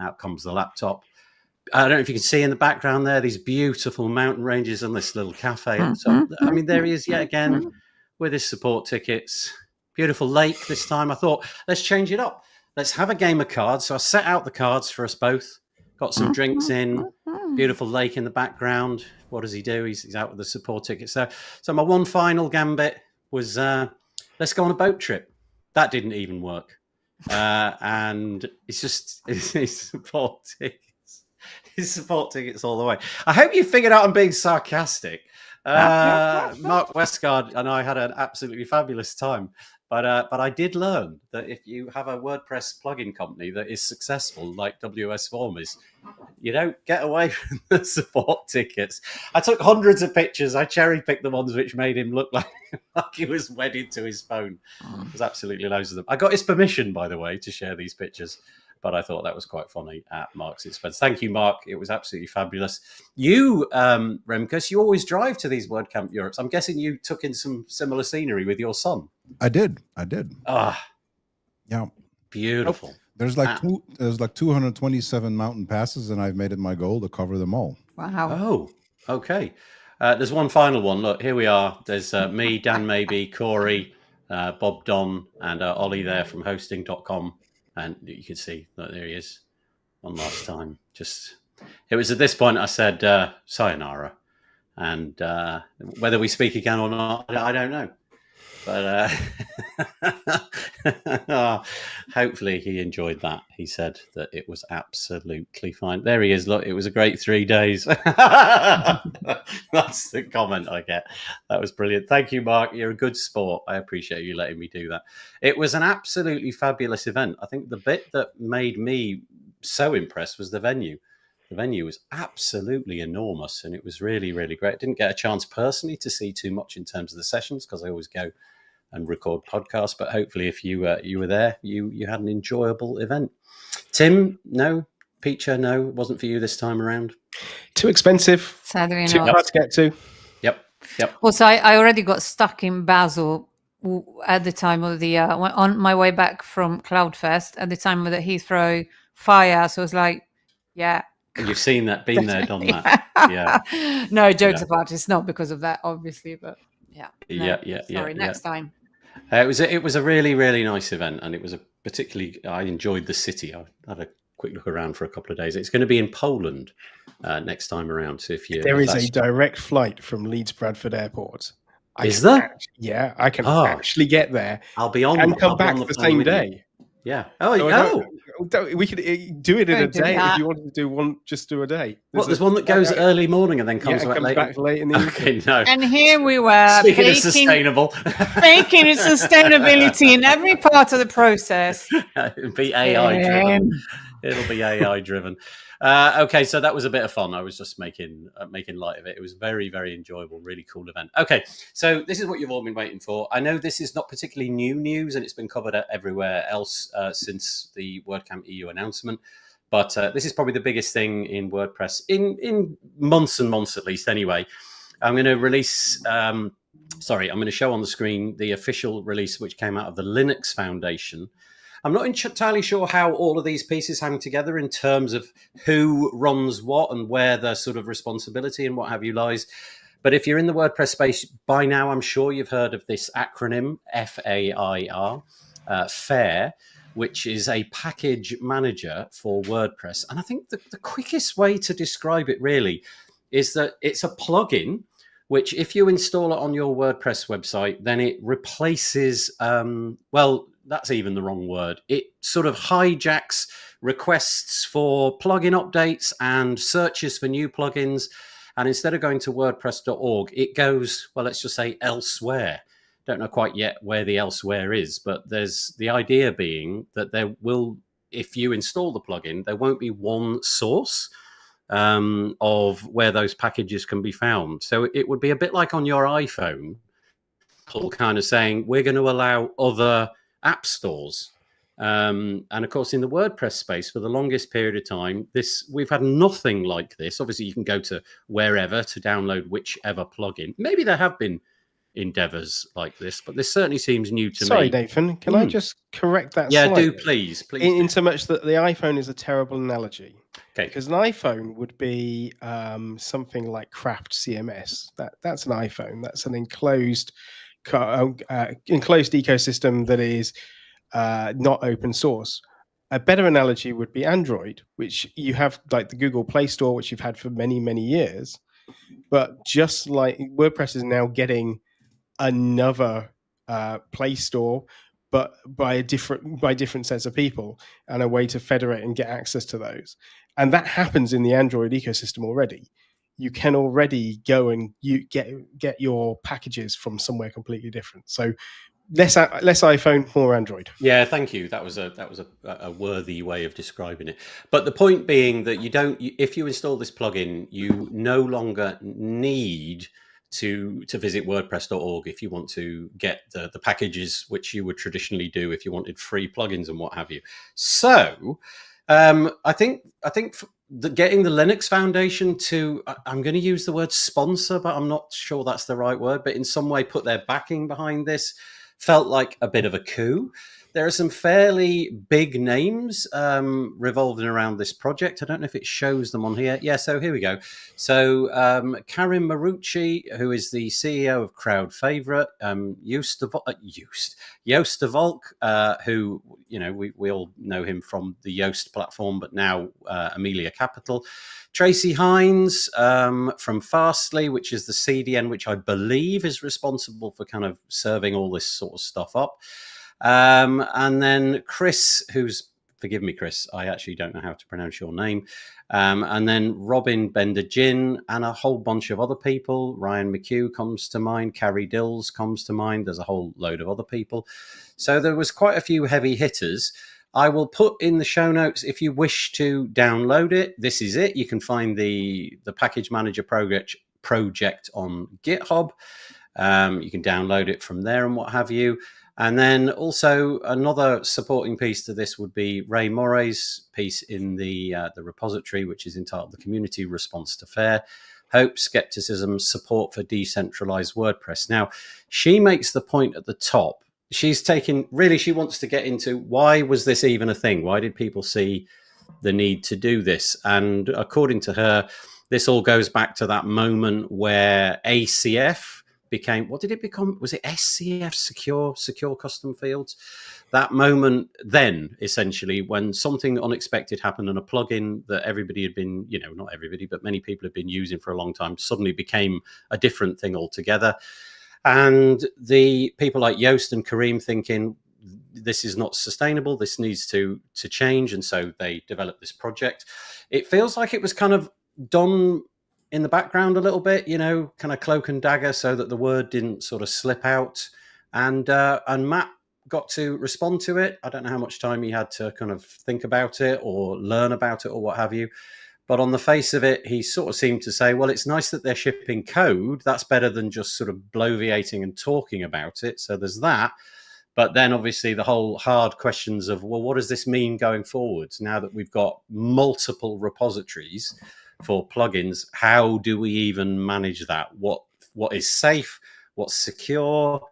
Out comes the laptop. I don't know if you can see in the background there, these beautiful mountain ranges and this little cafe. So, I mean, there he is yet again with his support tickets. Beautiful lake this time. I thought, let's change it up. Let's have a game of cards. So I set out the cards for us both. Got some drinks in. Beautiful lake in the background. What does he do? He's out with the support tickets. So my one final gambit was, let's go on a boat trip. That didn't even work. And it's just his support tickets. His support tickets all the way. I hope you figured out I'm being sarcastic. Mark Westgard and I had an absolutely fabulous time. But I did learn that if you have a WordPress plugin company that is successul, like WS Form is, you don't get away from the support tickets. I took hundreds of pictures. I cherry-picked the ones which made him look like he was wedded to his phone. There's absolutely loads of them. I got his permission, by the way, to share these pictures. But I thought that was quite funny at Mark's expense. Thank you, Mark. It was absolutely fabulous. You, Remkus, you always drive to these WordCamp Europes. I'm guessing you took in some similar scenery with your son. I did. Ah, yeah, beautiful. There's like 227 mountain passes, and I've made it my goal to cover them all. Wow. Oh, okay. There's one final one. Look, here we are. There's me, Dan Maybe, Corey, Bob Don, and Ollie there from hosting.com. And you can see that there he is one last time. It was at this point I said, sayonara. And whether we speak again or not, I don't know. But hopefully he enjoyed that. He said that it was absolutely fine. There he is. Look, it was a great 3 days. That's the comment I get. That was brilliant. Thank you, Mark. You're a good sport. I appreciate you letting me do that. It was an absolutely fabulous event. I think the bit that made me so impressed was the venue. The venue was absolutely enormous, and it was really, really great. I didn't get a chance personally to see too much in terms of the sessions, because I always go and record podcasts, but hopefully if you were there, you had an enjoyable event. Tim, no. Peacher, no, it wasn't for you this time around. Too expensive. Sadly Too not. hard to get to. Yep. Also, I already got stuck in Basel at the time of the on my way back from Cloudfest at the time of the Heathrow fire. So I was like, yeah. You've seen that, been there, done that. Yeah. No, jokes apart. It's not because of that, obviously, but yeah. No, sorry, next time. It was a really, really nice event, and it was I enjoyed the city. I had a quick look around for a couple of days. It's going to be in Poland next time around. So there is a direct flight from Leeds Bradford Airport. Is there? Yeah, I can actually get there. I'll be on and come back the same day. Yeah. We could do it in a Don't do day that. if you wanted to do one. Just do a day. There's one that goes early morning and then comes back late. Back late in the evening. Okay, no. And here we were Speaking of sustainable, baking sustainability in every part of the process. it'll be AI driven. It'll be AI driven. Okay, so that was a bit of fun. I was just making light of it. It was very, very enjoyable, really cool event. Okay, so this is what you've all been waiting for. I know this is not particularly new news, and it's been covered everywhere else since the WordCamp EU announcement. But this is probably the biggest thing in WordPress in months and months, at least. Anyway, I'm going to release. I'm going to show on the screen the official release, which came out of the Linux Foundation. I'm not entirely sure how all of these pieces hang together in terms of who runs what and where the sort of responsibility and what have you lies. But if you're in the WordPress space by now, I'm sure you've heard of this acronym, FAIR, FAIR, which is a package manager for WordPress. And I think the quickest way to describe it really is that it's a plugin which if you install it on your WordPress website, then it replaces, that's even the wrong word. It sort of hijacks requests for plugin updates and searches for new plugins. And instead of going to WordPress.org, it goes, well, let's just say elsewhere. Don't know quite yet where the elsewhere is, but there's the idea being that there will, if you install the plugin, there won't be one source of where those packages can be found. So it would be a bit like on your iPhone, kind of saying, we're going to allow other app stores. And of course, in the WordPress space, for the longest period of time, we've had nothing like this. Obviously, you can go to wherever to download whichever plugin. Maybe there have been endeavors like this, but this certainly seems new to me. Sorry, Nathan, can I just correct that slightly? Do, please. In so much that the iPhone is a terrible analogy. Okay. Because an iPhone would be something like Craft CMS. That's an iPhone. That's an enclosed ecosystem that is not open source. A better analogy would be Android, which you have like the Google Play Store, which you've had for many, many years. But just like WordPress is now getting another Play Store, but by different sets of people, and a way to federate and get access to those. And that happens in the Android ecosystem already. You can already go and you get your packages from somewhere completely different. So less iPhone, more Android. Yeah, thank you. That was a worthy way of describing it. But the point being that if you install this plugin, you no longer need to visit WordPress.org if you want to get the packages which you would traditionally do if you wanted free plugins and what have you. So I think getting the Linux Foundation to, I'm going to use the word sponsor, but I'm not sure that's the right word, but in some way put their backing behind this felt like a bit of a coup. There are some fairly big names revolving around this project. I don't know if it shows them on here. Yeah, so here we go. So Karim Marucci, who is the CEO of Crowd Favorite, Joost de Valk, who, we all know him from the Yoast platform, but now Amelia Capital. Tracy Hines from Fastly, which is the CDN, which I believe is responsible for kind of serving all this sort of stuff up. And then Chris, forgive me, Chris, I actually don't know how to pronounce your name. And then Robin Bender-Jin and a whole bunch of other people. Ryan McHugh comes to mind. Carrie Dills comes to mind. There's a whole load of other people. So there was quite a few heavy hitters. I will put in the show notes if you wish to download it. This is it. You can find the Package Manager project on GitHub. You can download it from there and what have you. And then also another supporting piece to this would be Ray Moray's piece in the repository, which is entitled The Community Response to FAIR, Hope, Skepticism, Support for Decentralized WordPress. Now, she makes the point at the top. She wants to get into why was this even a thing? Why did people see the need to do this? And according to her, this all goes back to that moment where ACF became, what did it become? Was it SCF, secure custom fields? That moment then, essentially, when something unexpected happened and a plugin that everybody had been, not everybody, but many people had been using for a long time suddenly became a different thing altogether. And the people like Yoast and Kareem thinking, this is not sustainable. This needs to change. And so they developed this project. It feels like it was kind of done in the background a little bit, kind of cloak and dagger, so that the word didn't sort of slip out. And Matt got to respond to it. I don't know how much time he had to kind of think about it or learn about it or what have you. But on the face of it, he sort of seemed to say, well, it's nice that they're shipping code. That's better than just sort of bloviating and talking about it. So there's that. But then obviously the whole hard questions of, well, what does this mean going forwards now that we've got multiple repositories for plugins? How do we even manage that? What is safe? What's secure?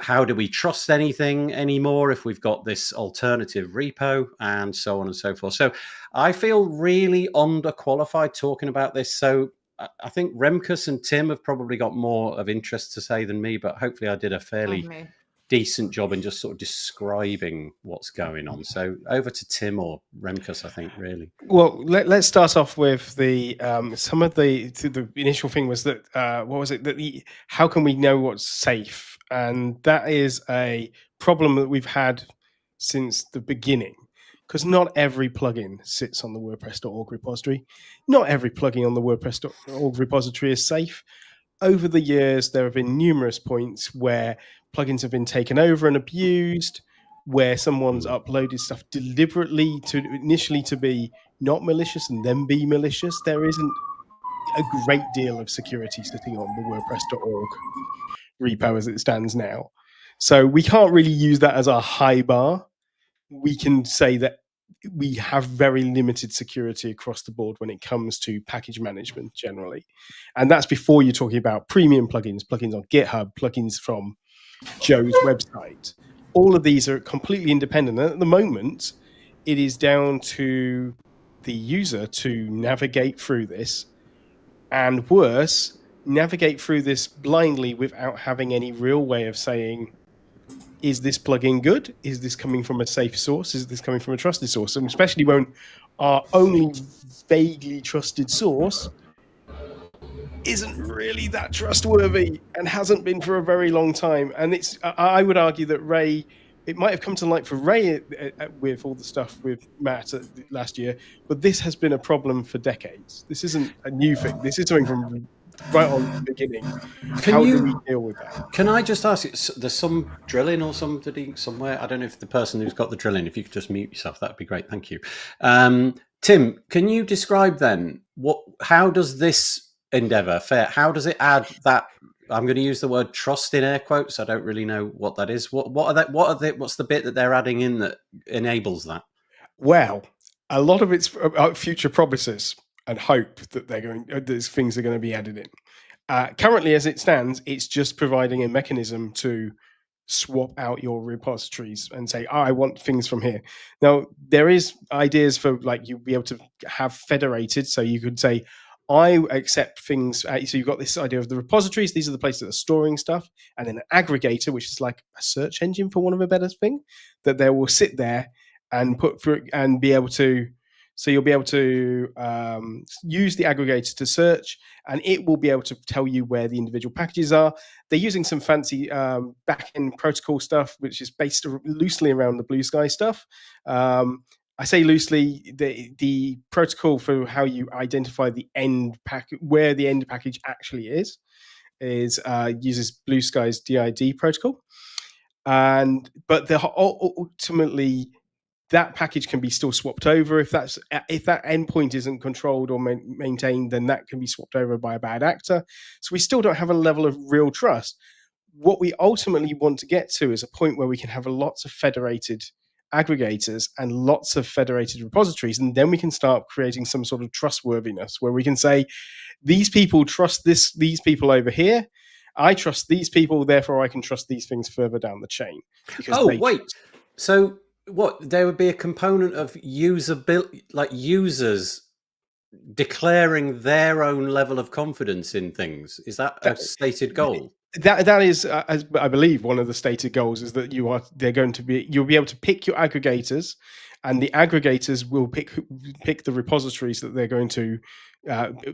How do we trust anything anymore if we've got this alternative repo, and so on and so forth? So I feel really underqualified talking about this. So I think Remkus and Tim have probably got more of interest to say than me, but hopefully I did a fairly decent job in just sort of describing what's going on. So over to Tim or Remkus, I think, really. Well, let's start off with the some of the initial thing was that what was it, that how can we know what's safe? And that is a problem that we've had since the beginning, because not every plugin sits on the WordPress.org repository. Not every plugin on the WordPress.org repository is safe. Over the years, there have been numerous points where plugins have been taken over and abused, where someone's uploaded stuff deliberately initially to be not malicious and then be malicious. There isn't a great deal of security sitting on the WordPress.org repo as it stands now. So we can't really use that as our high bar. We can say that we have very limited security across the board when it comes to package management generally. And that's before you're talking about premium plugins on GitHub, plugins from Joe's website. All of these are completely independent. And at the moment, it is down to the user to navigate through this, and worse, navigate through this blindly without having any real way of saying, is this plugin good? Is this coming from a safe source? Is this coming from a trusted source? And especially when our only vaguely trusted source isn't really that trustworthy and hasn't been for a very long time. And I would argue that Ray, it might have come to light for Ray with all the stuff with Matt last year, but this has been a problem for decades. This isn't a new thing. This is something from right on the beginning. How do we deal with that? Can I just ask you, there's some drilling or somebody somewhere? I don't know if the person who's got the drilling, if you could just mute yourself, that'd be great. Thank you. Tim, can you describe then how does this endeavor fare? How does it add that? I'm going to use the word trust in air quotes. I don't really know what that is. What's the bit that they're adding in that enables that? Well, a lot of it's future promises and hope that these things are going to be added in. Currently, as it stands, it's just providing a mechanism to swap out your repositories and say, I want things from here. Now, there is ideas for you'll be able to have federated. So you could say, I accept things. So you've got this idea of the repositories. These are the places that are storing stuff. And then an aggregator, which is like a search engine, for want of a better thing, that they will sit there and put through and be able to. So you'll be able to use the aggregator to search, and it will be able to tell you where the individual packages are. They're using some fancy back-end protocol stuff, which is based loosely around the Blue Sky stuff. I say loosely, the protocol for how you identify the end package, where the end package actually is uses Blue Sky's DID protocol. But ultimately, that package can be still swapped over. If that endpoint isn't controlled or maintained, then that can be swapped over by a bad actor. So we still don't have a level of real trust. What we ultimately want to get to is a point where we can have lots of federated aggregators and lots of federated repositories, and then we can start creating some sort of trustworthiness where we can say, these people trust these people over here. I trust these people, therefore I can trust these things further down the chain. So what, there would be a component of usability, like users declaring their own level of confidence in things? Is that a stated goal? That is, as I believe, one of the stated goals is that you'll be able to pick your aggregators, and the aggregators will pick the repositories that they're going to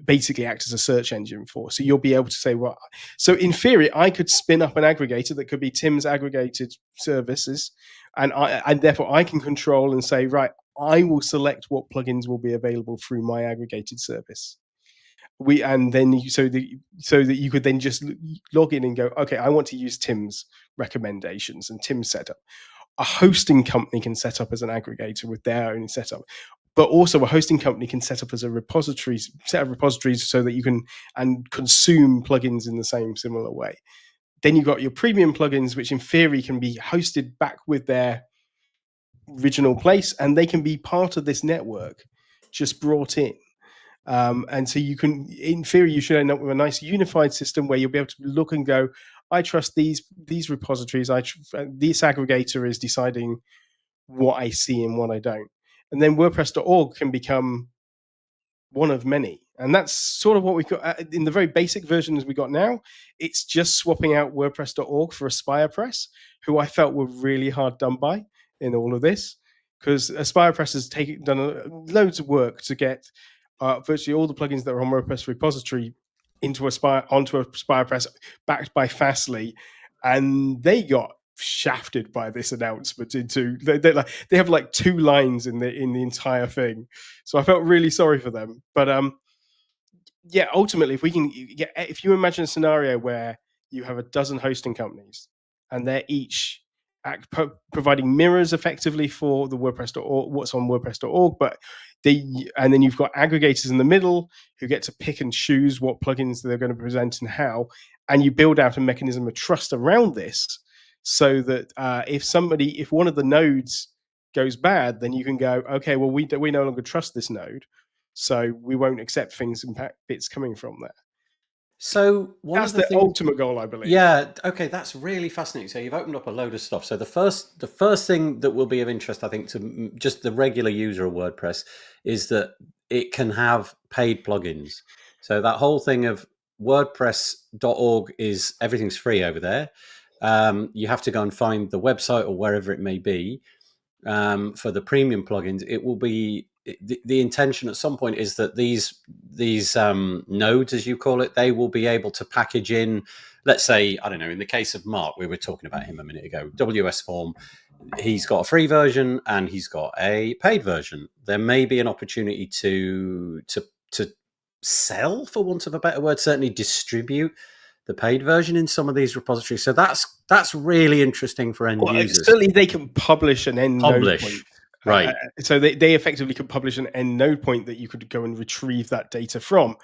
basically act as a search engine for. So you'll be able to say, well, so in theory, I could spin up an aggregator that could be Tim's aggregated services, and therefore I can control and say, right, I will select what plugins will be available through my aggregated service. And then so that you could then just log in and go, okay, I want to use Tim's recommendations and Tim's setup. A hosting company can set up as an aggregator with their own setup, but also a hosting company can set up as a set of repositories so that you can and consume plugins in the same similar way. Then you've got your premium plugins, which in theory can be hosted back with their original place, and they can be part of this network, just brought in. And so you can, in theory, you should end up with a nice unified system where you'll be able to look and go, I trust these repositories. This aggregator is deciding what I see and what I don't. And then WordPress.org can become one of many. And that's sort of what we've got in the very basic versions we got now. It's just swapping out WordPress.org for AspirePress, who I felt were really hard done by in all of this, because AspirePress has done loads of work to get virtually all the plugins that are on WordPress repository onto AspirePress, backed by Fastly, and they got shafted by this announcement. They have like 2 lines in the entire thing, so I felt really sorry for them. But yeah, ultimately, if you imagine a scenario where you have a dozen hosting companies and they're each providing mirrors effectively for the WordPress.org, what's on WordPress.org, and then you've got aggregators in the middle who get to pick and choose what plugins they're going to present and how, and you build out a mechanism of trust around this, so that if one of the nodes goes bad, then you can go, okay, well, we no longer trust this node, so we won't accept things and bits coming from there. So that's the ultimate goal, I believe. Yeah. Okay, that's really fascinating. So you've opened up a load of stuff. So the first thing that will be of interest, I think, to just the regular user of WordPress is that it can have paid plugins. So that whole thing of WordPress.org is everything's free over there. You have to go and find the website or wherever it may be. For the premium plugins, it will be the intention at some point is that these nodes, as you call it, they will be able to package in, let's say, I don't know, in the case of Mark, we were talking about him a minute ago, WS Form, he's got a free version and he's got a paid version. There may be an opportunity to sell, for want of a better word, certainly distribute the paid version in some of these repositories. So that's really interesting for end users. Certainly they can publish an end node point. Right. So they effectively could publish an end node point that you could go and retrieve that data from.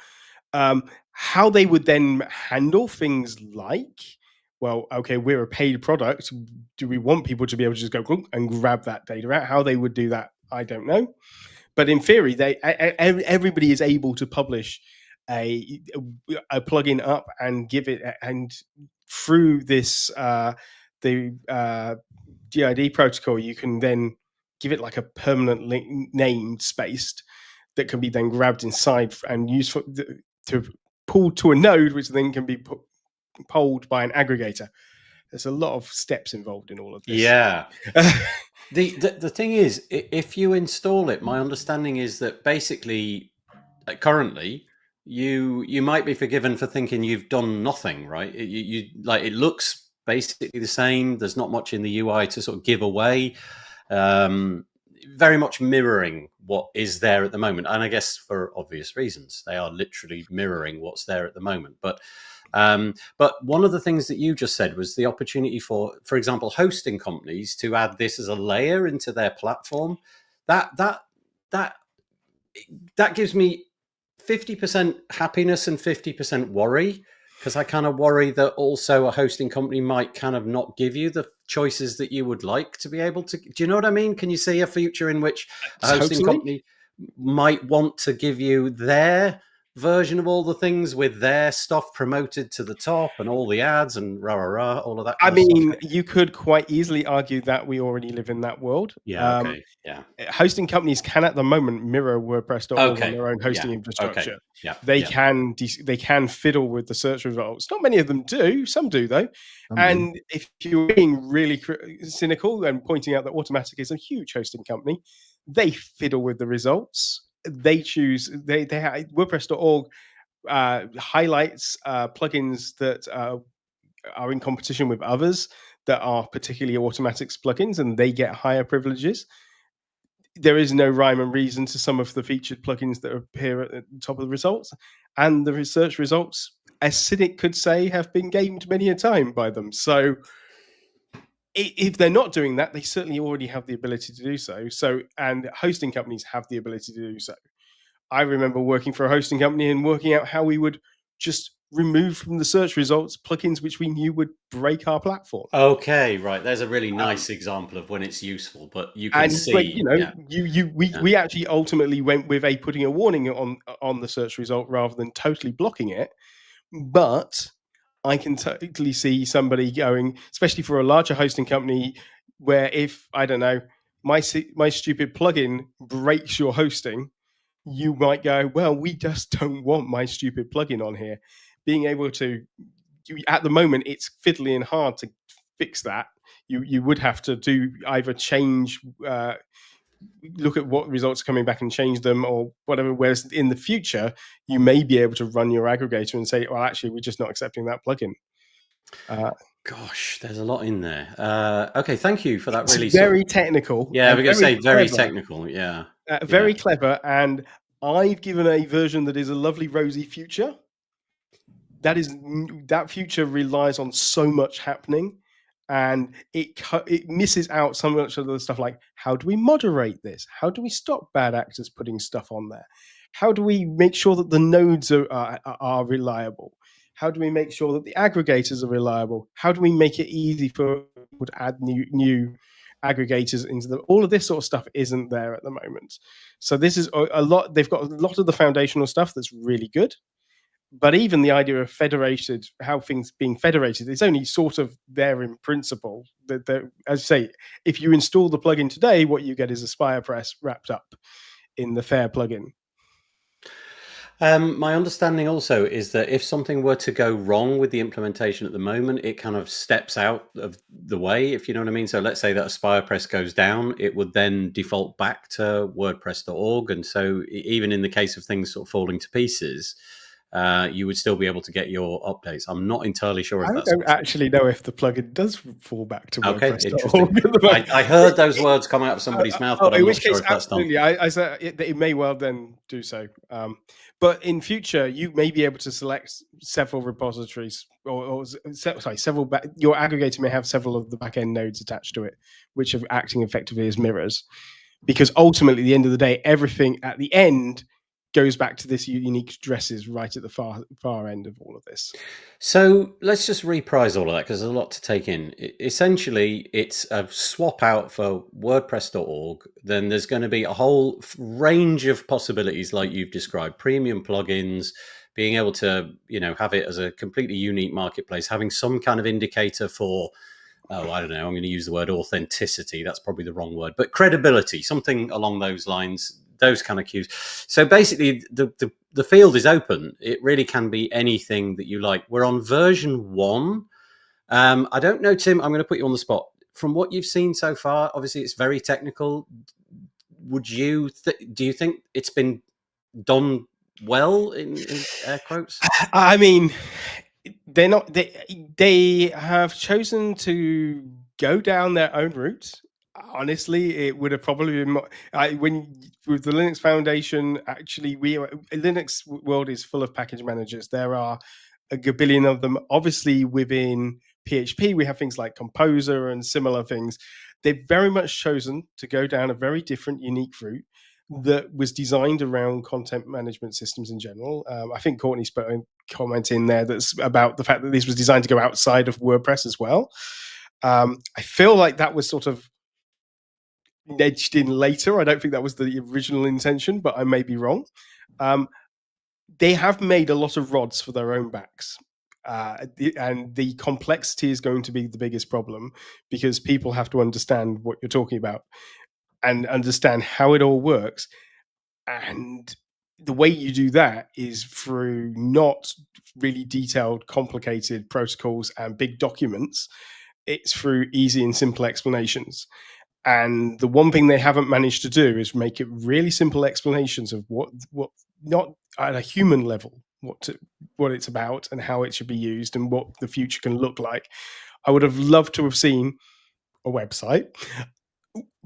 How they would then handle things like, well, okay, we're a paid product. Do we want people to be able to just go and grab that data out? How they would do that, I don't know. But in theory, everybody is able to publish a plugin up and give it, and through this the GID protocol, you can then give it like a permanent named spaced that can be then grabbed inside and used to pull to a node, which then can be polled by an aggregator. There's a lot of steps involved in all of this. Yeah. The thing is, if you install it, my understanding is that basically, currently, you might be forgiven for thinking you've done nothing, right? You like, it looks basically the same. There's not much in the UI to sort of give away. Very much mirroring what is there at the moment, and I guess for obvious reasons, they are literally mirroring what's there at the moment. But one of the things that you just said was the opportunity for example, hosting companies to add this as a layer into their platform. That gives me 50% happiness and 50% worry, because I kind of worry that also a hosting company might kind of not give you the choices that you would like to be able to. Do you know what I mean? Can you see a future in which a hosting company might want to give you their version of all the things with their stuff promoted to the top and all the ads and all of that kind of stuff? You could quite easily argue that we already live in that world. Yeah. Okay. Yeah. Hosting companies can at the moment mirror WordPress.org on their own hosting infrastructure. Okay. Yeah. They can fiddle with the search results. Not many of them do. Some do though. And if you're being really cynical and pointing out that Automatic is a huge hosting company, they fiddle with the results. they choose WordPress.org highlights plugins that are in competition with others that are particularly automatics plugins, and they get higher privileges. There is no rhyme and reason to some of the featured plugins that appear at the top of the results, and the research results, as cynic could say, have been gamed many a time by them. So if they're not doing that, they certainly already have the ability to do so. And hosting companies have the ability to do so. I remember working for a hosting company and working out how we would just remove from the search results plugins which we knew would break our platform. Okay, right. There's a really nice example of when it's useful, but you can see, we actually ultimately went with putting a warning on the search result rather than totally blocking it. But I can totally see somebody going, especially for a larger hosting company, where if, I don't know, my stupid plugin breaks your hosting, you might go, well, we just don't want my stupid plugin on here. Being able to, at the moment, it's fiddly and hard to fix that. You would have to do either change, look at what results are coming back and change them or whatever. Whereas in the future, you may be able to run your aggregator and say, well, actually, we're just not accepting that plugin. Gosh, there's a lot in there. Okay, thank you for that. It's really very technical. Yeah, we're going to say very technical. Yeah, very clever. And I've given a version that is a lovely rosy future. That future relies on so much happening, and it misses out so much of the stuff like, how do we moderate this? How do we stop bad actors putting stuff on there? How do we make sure that the nodes are reliable? How do we make sure that the aggregators are reliable? How do we make it easy for people to add new aggregators into them? All of this sort of stuff isn't there at the moment. So this is a lot. They've got a lot of the foundational stuff that's really good. But even the idea of federated, how things being federated, it's only sort of there in principle. That, as I say, if you install the plugin today, what you get is a SpirePress wrapped up in the Fair plugin. My understanding also is that if something were to go wrong with the implementation at the moment, it kind of steps out of the way, if you know what I mean. So let's say that a SpirePress goes down, it would then default back to WordPress.org. And so even in the case of things sort of falling to pieces, you would still be able to get your updates. I'm not entirely sure if that's... I don't actually know if the plugin does fall back to WordPress. Interesting. I heard those words come out of somebody's mouth, but I'm not sure if that's done. I said it may well then do so. But in future, you may be able to select several repositories, your aggregator may have several of the backend nodes attached to it, which are acting effectively as mirrors. Because ultimately, at the end of the day, everything at the end goes back to this unique addresses right at the far end of all of this. So let's just reprise all of that because there's a lot to take in. Essentially, it's a swap out for WordPress.org. Then there's going to be a whole range of possibilities like you've described, premium plugins, being able to, have it as a completely unique marketplace, having some kind of indicator for, I don't know, I'm going to use the word authenticity. That's probably the wrong word, but credibility, something along those lines. Those kind of cues. So basically, the field is open. It really can be anything that you like. We're on version 1. I don't know, Tim. I'm going to put you on the spot. From what you've seen so far, obviously it's very technical. Would you do you think it's been done well in air quotes? I mean, they're not. They have chosen to go down their own route. Honestly, it would have probably been with the Linux Foundation. Actually, Linux world is full of package managers. There are a gabillion of them. Obviously, within PHP, we have things like Composer and similar things. They've very much chosen to go down a very different, unique route that was designed around content management systems in general. I think Courtney's put a comment in there that's about the fact that this was designed to go outside of WordPress as well. I feel like that was sort of edged in later. I don't think that was the original intention, but I may be wrong. They have made a lot of rods for their own backs. And the complexity is going to be the biggest problem because people have to understand what you're talking about and understand how it all works. And the way you do that is through not really detailed, complicated protocols and big documents. It's through easy and simple explanations. And the one thing they haven't managed to do is make it really simple explanations of what not at a human level, what it's about and how it should be used and what the future can look like. I would have loved to have seen a website,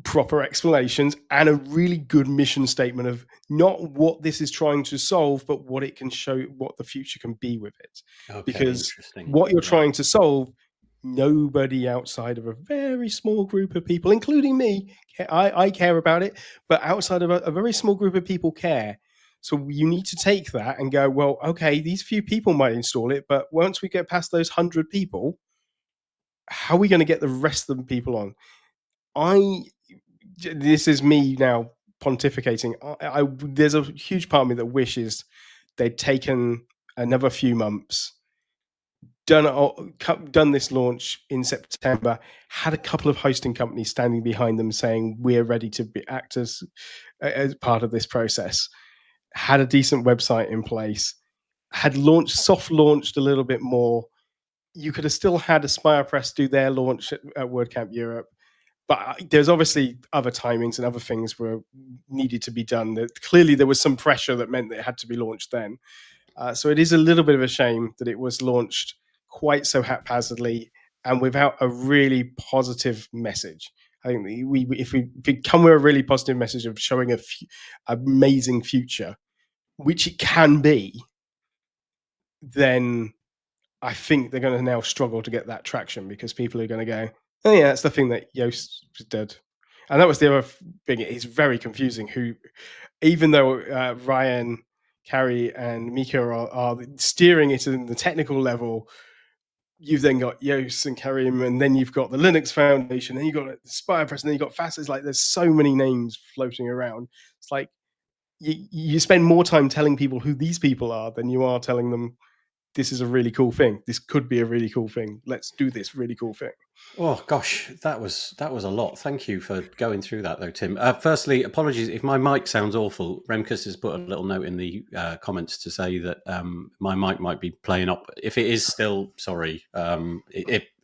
proper explanations, and a really good mission statement of not what this is trying to solve, but what it can show, what the future can be with it. Okay, Because interesting. what you're Yeah. trying to solve, nobody outside of a very small group of people, including me, I care about it, but outside of a very small group of people care. So you need to take that and go, well, okay, these few people might install it, but once we get past those 100 people, how are we going to get the rest of the people on? This is me now pontificating. There's a huge part of me that wishes they'd taken another few months, done this launch in September, had a couple of hosting companies standing behind them saying we're ready to act as part of this process, had a decent website in place, had soft launched a little bit more. You could have still had AspirePress do their launch at WordCamp Europe, but there's obviously other timings and other things were needed to be done. Clearly, there was some pressure that meant that it had to be launched then. So it is a little bit of a shame that it was launched quite so haphazardly and without a really positive message. I think if we come with a really positive message of showing amazing future, which it can be, then I think they're going to now struggle to get that traction because people are going to go, oh yeah, that's the thing that Yoast did. And that was the other thing. It's very confusing even though Ryan, Carrie and Mika are steering it in the technical level, you've then got Yoast and Karim, and then you've got the Linux Foundation, and you've got AspirePress, and then you've got Fast. It's like there's so many names floating around. It's like you spend more time telling people who these people are than you are telling them this is a really cool thing. This could be a really cool thing. Let's do this really cool thing. Oh gosh, that was a lot. Thank you for going through that, though, Tim. Firstly, apologies if my mic sounds awful. Remkus has put a little note in the comments to say that my mic might be playing up. If it is still, sorry,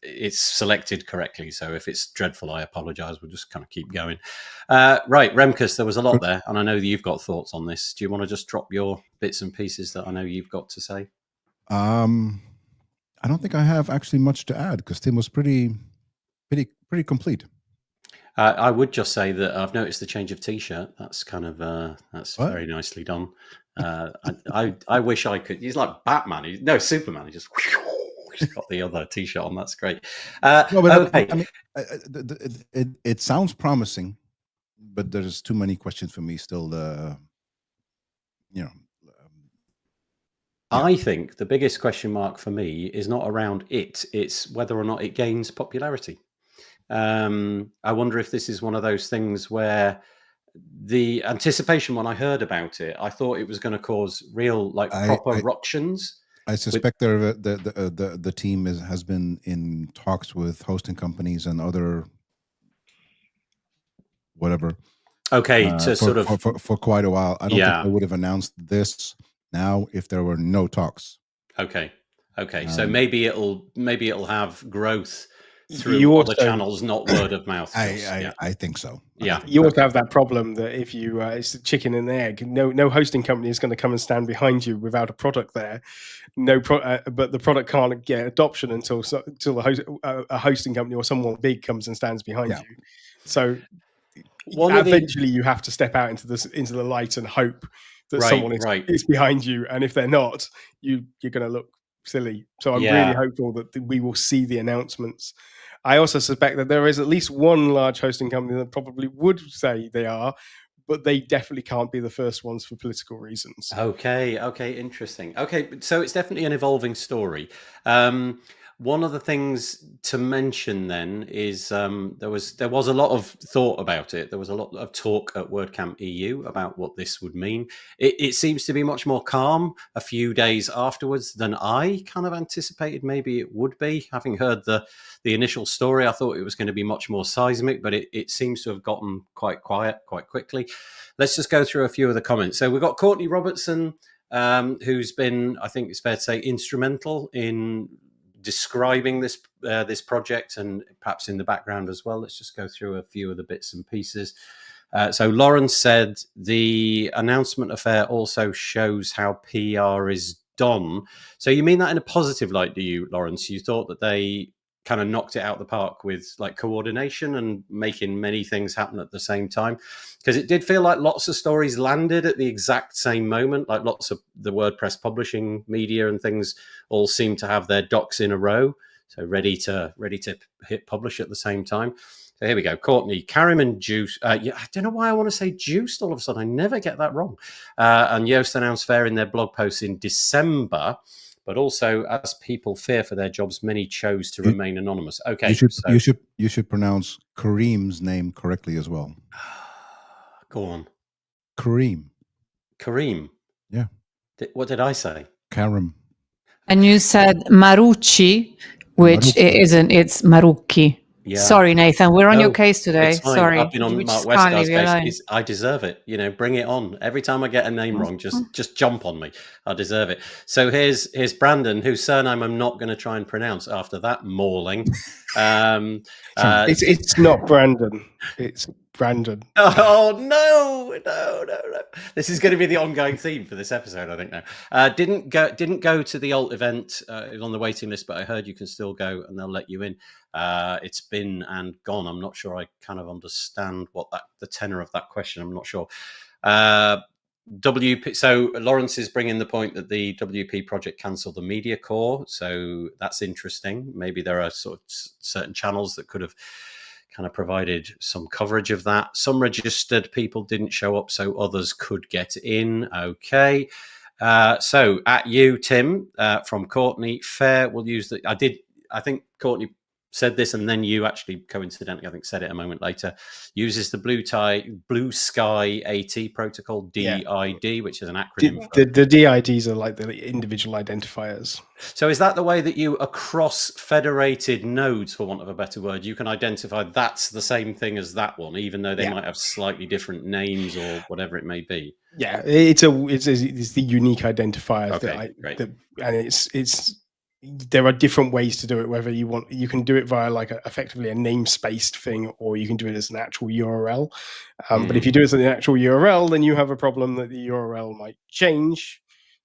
it's selected correctly. So if it's dreadful, I apologise. We'll just kind of keep going. Right, Remkus, there was a lot there, and I know that you've got thoughts on this. Do you want to just drop your bits and pieces that I know you've got to say? I don't think I have actually much to add because Tim was pretty complete. I would just say that I've noticed the change of T-shirt. That's kind of that's What? very nicely done. I wish I could. He's like Batman. Superman. He just he's got the other T-shirt on. That's great. No, but okay. I mean, it sounds promising, but there's too many questions for me still. I think the biggest question mark for me is not around it. It's whether or not it gains popularity. I wonder if this is one of those things where the anticipation when I heard about it, I thought it was going to cause real proper ructions. I suspect the team has been in talks with hosting companies and other whatever. Okay, for quite a while. I don't think they would have announced this now if there were no talks. Okay. So maybe it'll have growth through other channels, not word of mouth. I think so. Yeah, you also have that problem that if you it's the chicken and egg. No hosting company is going to come and stand behind you without a product there. But the product can't get adoption until a hosting company or someone big comes and stands behind you. So eventually you have to step out into the light and hope that someone is behind you. And if they're not, you're going to look silly. So I'm really hopeful that we will see the announcements. I also suspect that there is at least one large hosting company that probably would say they are, but they definitely can't be the first ones for political reasons. Okay, interesting. Okay, so it's definitely an evolving story. One of the things to mention then is there was a lot of thought about it. There was a lot of talk at WordCamp EU about what this would mean. It seems to be much more calm a few days afterwards than I kind of anticipated maybe it would be. Having heard the initial story, I thought it was going to be much more seismic, but it seems to have gotten quite quiet quite quickly. Let's just go through a few of the comments. So we've got Courtney Robertson, who's been, I think it's fair to say, instrumental in describing this this project, and perhaps in the background as well. Let's just go through a few of the bits and pieces. So Lawrence said the announcement affair also shows how PR is done. So you mean that in a positive light, do you, Lawrence? You thought that they kind of knocked it out the park with like coordination and making many things happen at the same time? Because it did feel like lots of stories landed at the exact same moment, like lots of the WordPress publishing media and things all seem to have their ducks in a row, so ready to hit publish at the same time. So here we go. Courtney, Karim and Juice. Yeah, I don't know why I want to say Juiced all of a sudden. I never get that wrong. And Yoast announced fair in their blog posts in December, but also as people fear for their jobs, many chose to remain anonymous. Okay, you should pronounce Kareem's name correctly as well. Go on. Kareem. Yeah. What did I say? Karim. And you said Marucci, which it isn't. It's Marucchi. Yeah. Sorry, Nathan. We're on your case today. Sorry. I've been on Mark Westgar's case. I deserve it. You know, bring it on. Every time I get a name wrong, just jump on me. I deserve it. So here's Brandon, whose surname I'm not going to try and pronounce after that mauling. It's not Brandon. It's Brandon. Oh no! This is going to be the ongoing theme for this episode, I think. Now, didn't go to the Alt event. It was on the waiting list, but I heard you can still go, and they'll let you in. It's been and gone. I'm not sure I kind of understand what the tenor of that question. I'm not sure. WP. So Lawrence is bringing the point that the WP project cancelled the media core. So that's interesting. Maybe there are sort of certain channels that could have kind of provided some coverage of that. Some registered people didn't show up, so others could get in. Okay. So at you, Tim, from Courtney, fair. We'll use the. I think Courtney said this, and then you actually coincidentally, I think, said it a moment later. Uses the Blue Sky AT protocol, DID, which is an acronym. The DIDs are like the individual identifiers. So is that the way that you, across federated nodes, for want of a better word, you can identify that's the same thing as that one, even though they might have slightly different names or whatever it may be? Yeah, it's the unique identifiers. Okay, great. And it's there are different ways to do it. Whether you can do it via like effectively a namespaced thing, or you can do it as an actual URL. But if you do it as an actual URL, then you have a problem that the URL might change.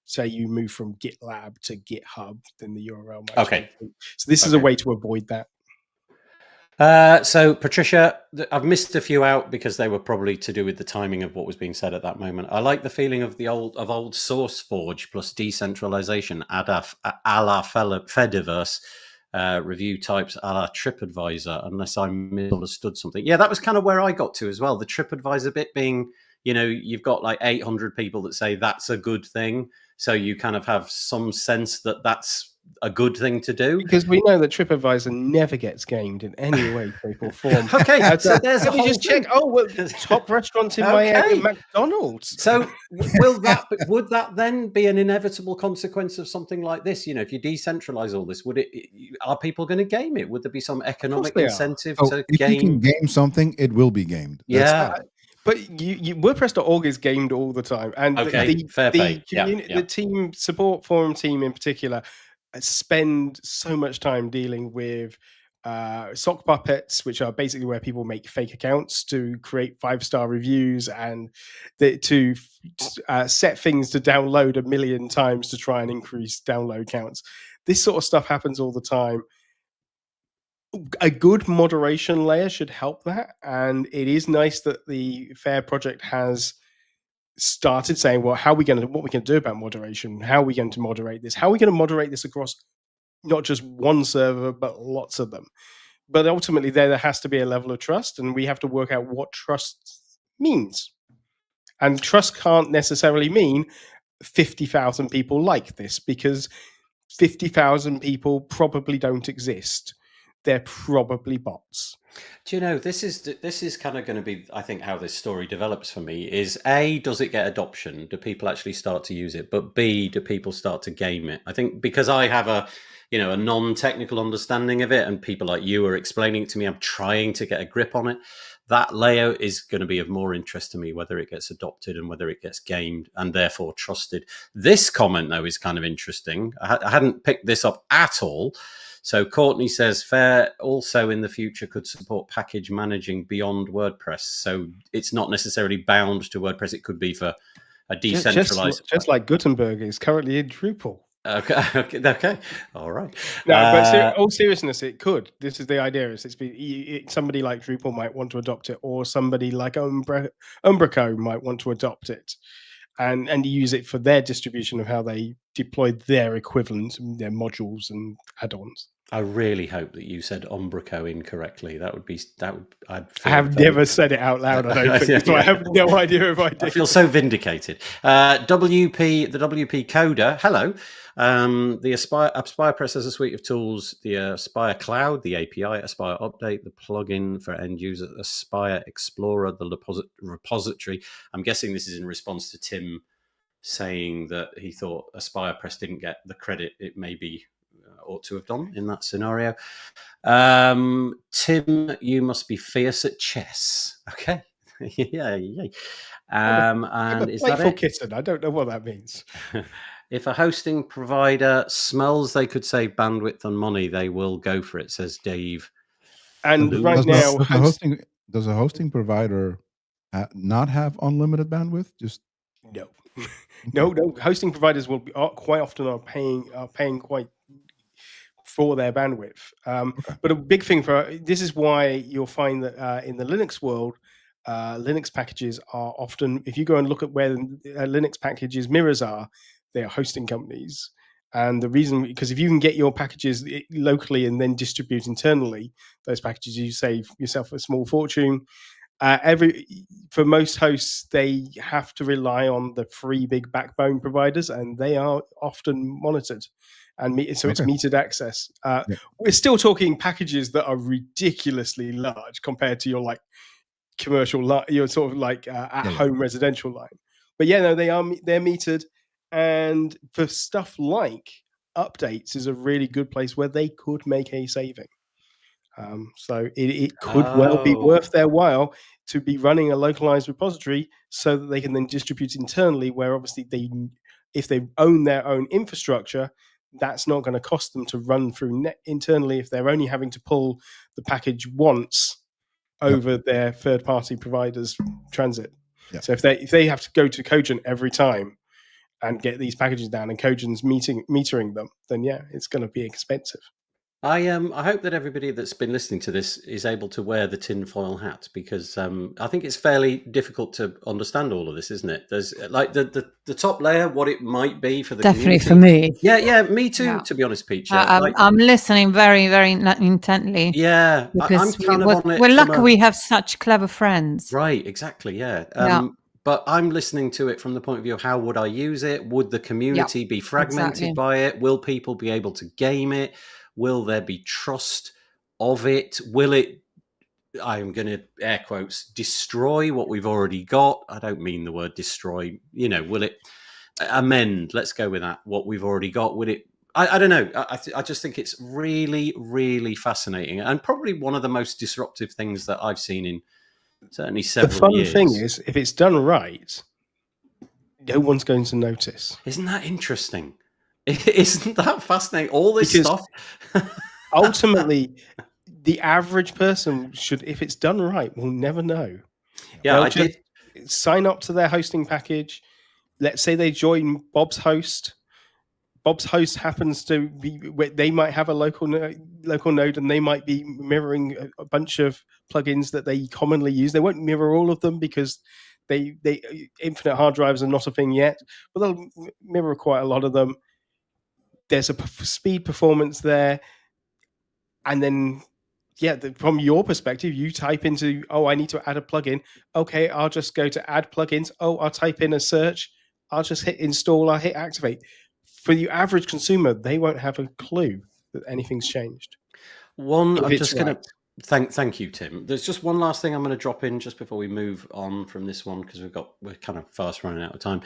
Say you move from GitLab to GitHub, then the URL might change. So this is a way to avoid that. So Patricia, I've missed a few out because they were probably to do with the timing of what was being said at that moment. I like the feeling of old SourceForge plus decentralization a la Fediverse, review types a la TripAdvisor, unless I misunderstood something. Yeah, that was kind of where I got to as well. The TripAdvisor bit being, you know, you've got like 800 people that say that's a good thing. So you kind of have some sense that that's a good thing to do, because we know that TripAdvisor never gets gamed in any way, shape, or form. Okay, so there's let me just check. Oh, well, top restaurants in my area, McDonald's. So would that then be an inevitable consequence of something like this? You know, if you decentralize all this, are people going to game it? Would there be some economic incentive to game? If you can game something, it will be gamed. But WordPress.org is gamed all the time, and the team support forum team in particular spend so much time dealing with sock puppets, which are basically where people make fake accounts to create 5-star reviews and to set things to download 1 million times to try and increase download counts. This sort of stuff happens all the time. A good moderation layer should help that, and it is nice that the FAIR project has started saying, well, what we can do about moderation? How are we going to moderate this? How are we going to moderate this across not just one server, but lots of them? But ultimately, there has to be a level of trust, and we have to work out what trust means. And trust can't necessarily mean 50,000 people like this, because 50,000 people probably don't exist. They're probably bots. Do you know, this is kind of going to be, I think, how this story develops for me is A, does it get adoption? Do people actually start to use it? But B, do people start to game it? I think because I have a non-technical understanding of it, and people like you are explaining it to me, I'm trying to get a grip on it. That layer is going to be of more interest to me, whether it gets adopted and whether it gets gamed and therefore trusted. This comment, though, is kind of interesting. I hadn't picked this up at all. So Courtney says Fair also in the future could support package managing beyond WordPress. So it's not necessarily bound to WordPress. It could be for a decentralized. Just like Gutenberg is currently in Drupal. Okay. Okay. All right. No, but all seriousness, it could. This is the idea: is somebody like Drupal might want to adopt it, or somebody like Umbraco might want to adopt it, and use it for their distribution of how they deploy their equivalent, their modules and add-ons. I really hope that you said Umbraco incorrectly. I have never said it out loud. I don't think. So I have no idea if I did. I feel so vindicated. The WP Coder. Hello. The Aspire Press has a suite of tools: the Aspire Cloud, the API, Aspire Update, the plugin for end users, Aspire Explorer, the repository. I'm guessing this is in response to Tim saying that he thought Aspire Press didn't get the credit it maybe ought to have done in that scenario. Tim, you must be fierce at chess. Okay. Yeah. And is that it? Kitten. I don't know what that means. If a hosting provider smells they could save bandwidth and money, they will go for it, says Dave. And does a hosting provider not have unlimited bandwidth? Just no. No. Hosting providers will be quite often are paying quite for their bandwidth. But a big thing this is why you'll find that in the Linux world, Linux packages are often, if you go and look at where Linux packages mirrors are, they are hosting companies. And the reason, because if you can get your packages locally and then distribute internally, those packages, you save yourself a small fortune. For most hosts, they have to rely on the free big backbone providers, and they are often monitored. And so it's metered access. We're still talking packages that are ridiculously large compared to your commercial, your sort of at-home residential line. But they're metered, and for stuff like updates is a really good place where they could make a saving. So it could well be worth their while to be running a localized repository so that they can then distribute internally, where obviously if they own their own infrastructure, that's not going to cost them to run through internally if they're only having to pull the package once over their third-party providers' transit. Yep. So if they have to go to Cogent every time and get these packages down, and Cogent's metering them, then it's going to be expensive. I hope that everybody that's been listening to this is able to wear the tinfoil hat, because I think it's fairly difficult to understand all of this, isn't it? There's like the top layer, what it might be for the definitely community. for me. Yeah, me too. Yeah. To be honest, Peach. I'm listening very, very intently. Yeah, because I'm kind of on it. We're lucky we have such clever friends. Right, exactly. Yeah. But I'm listening to it from the point of view of how would I use it? Would the community be fragmented by it? Will people be able to game it? Will there be trust of it? Will it, I'm going to air quotes, destroy what we've already got? I don't mean the word destroy. Will it amend? Let's go with that. What we've already got. Would it? I don't know. I just think it's really, really fascinating, and probably one of the most disruptive things that I've seen in certainly several years. The fun thing is, if it's done right, no one's going to notice. Isn't that interesting? Isn't that fascinating? All this stuff. Ultimately, the average person should, if it's done right, will never know. Yeah, I did sign up to their hosting package. Let's say they join Bob's host. Bob's host happens to be, they might have a local node, and they might be mirroring a bunch of plugins that they commonly use. They won't mirror all of them because they infinite hard drives are not a thing yet, but they'll mirror quite a lot of them. There's a speed performance there. And then, from your perspective, you type into, I need to add a plugin. Okay, I'll just go to add plugins. I'll type in a search. I'll just hit install. I'll hit activate. For the average consumer, they won't have a clue that anything's changed. I'm just going to thank you, Tim. There's just one last thing I'm going to drop in just before we move on from this one, because we're kind of fast running out of time.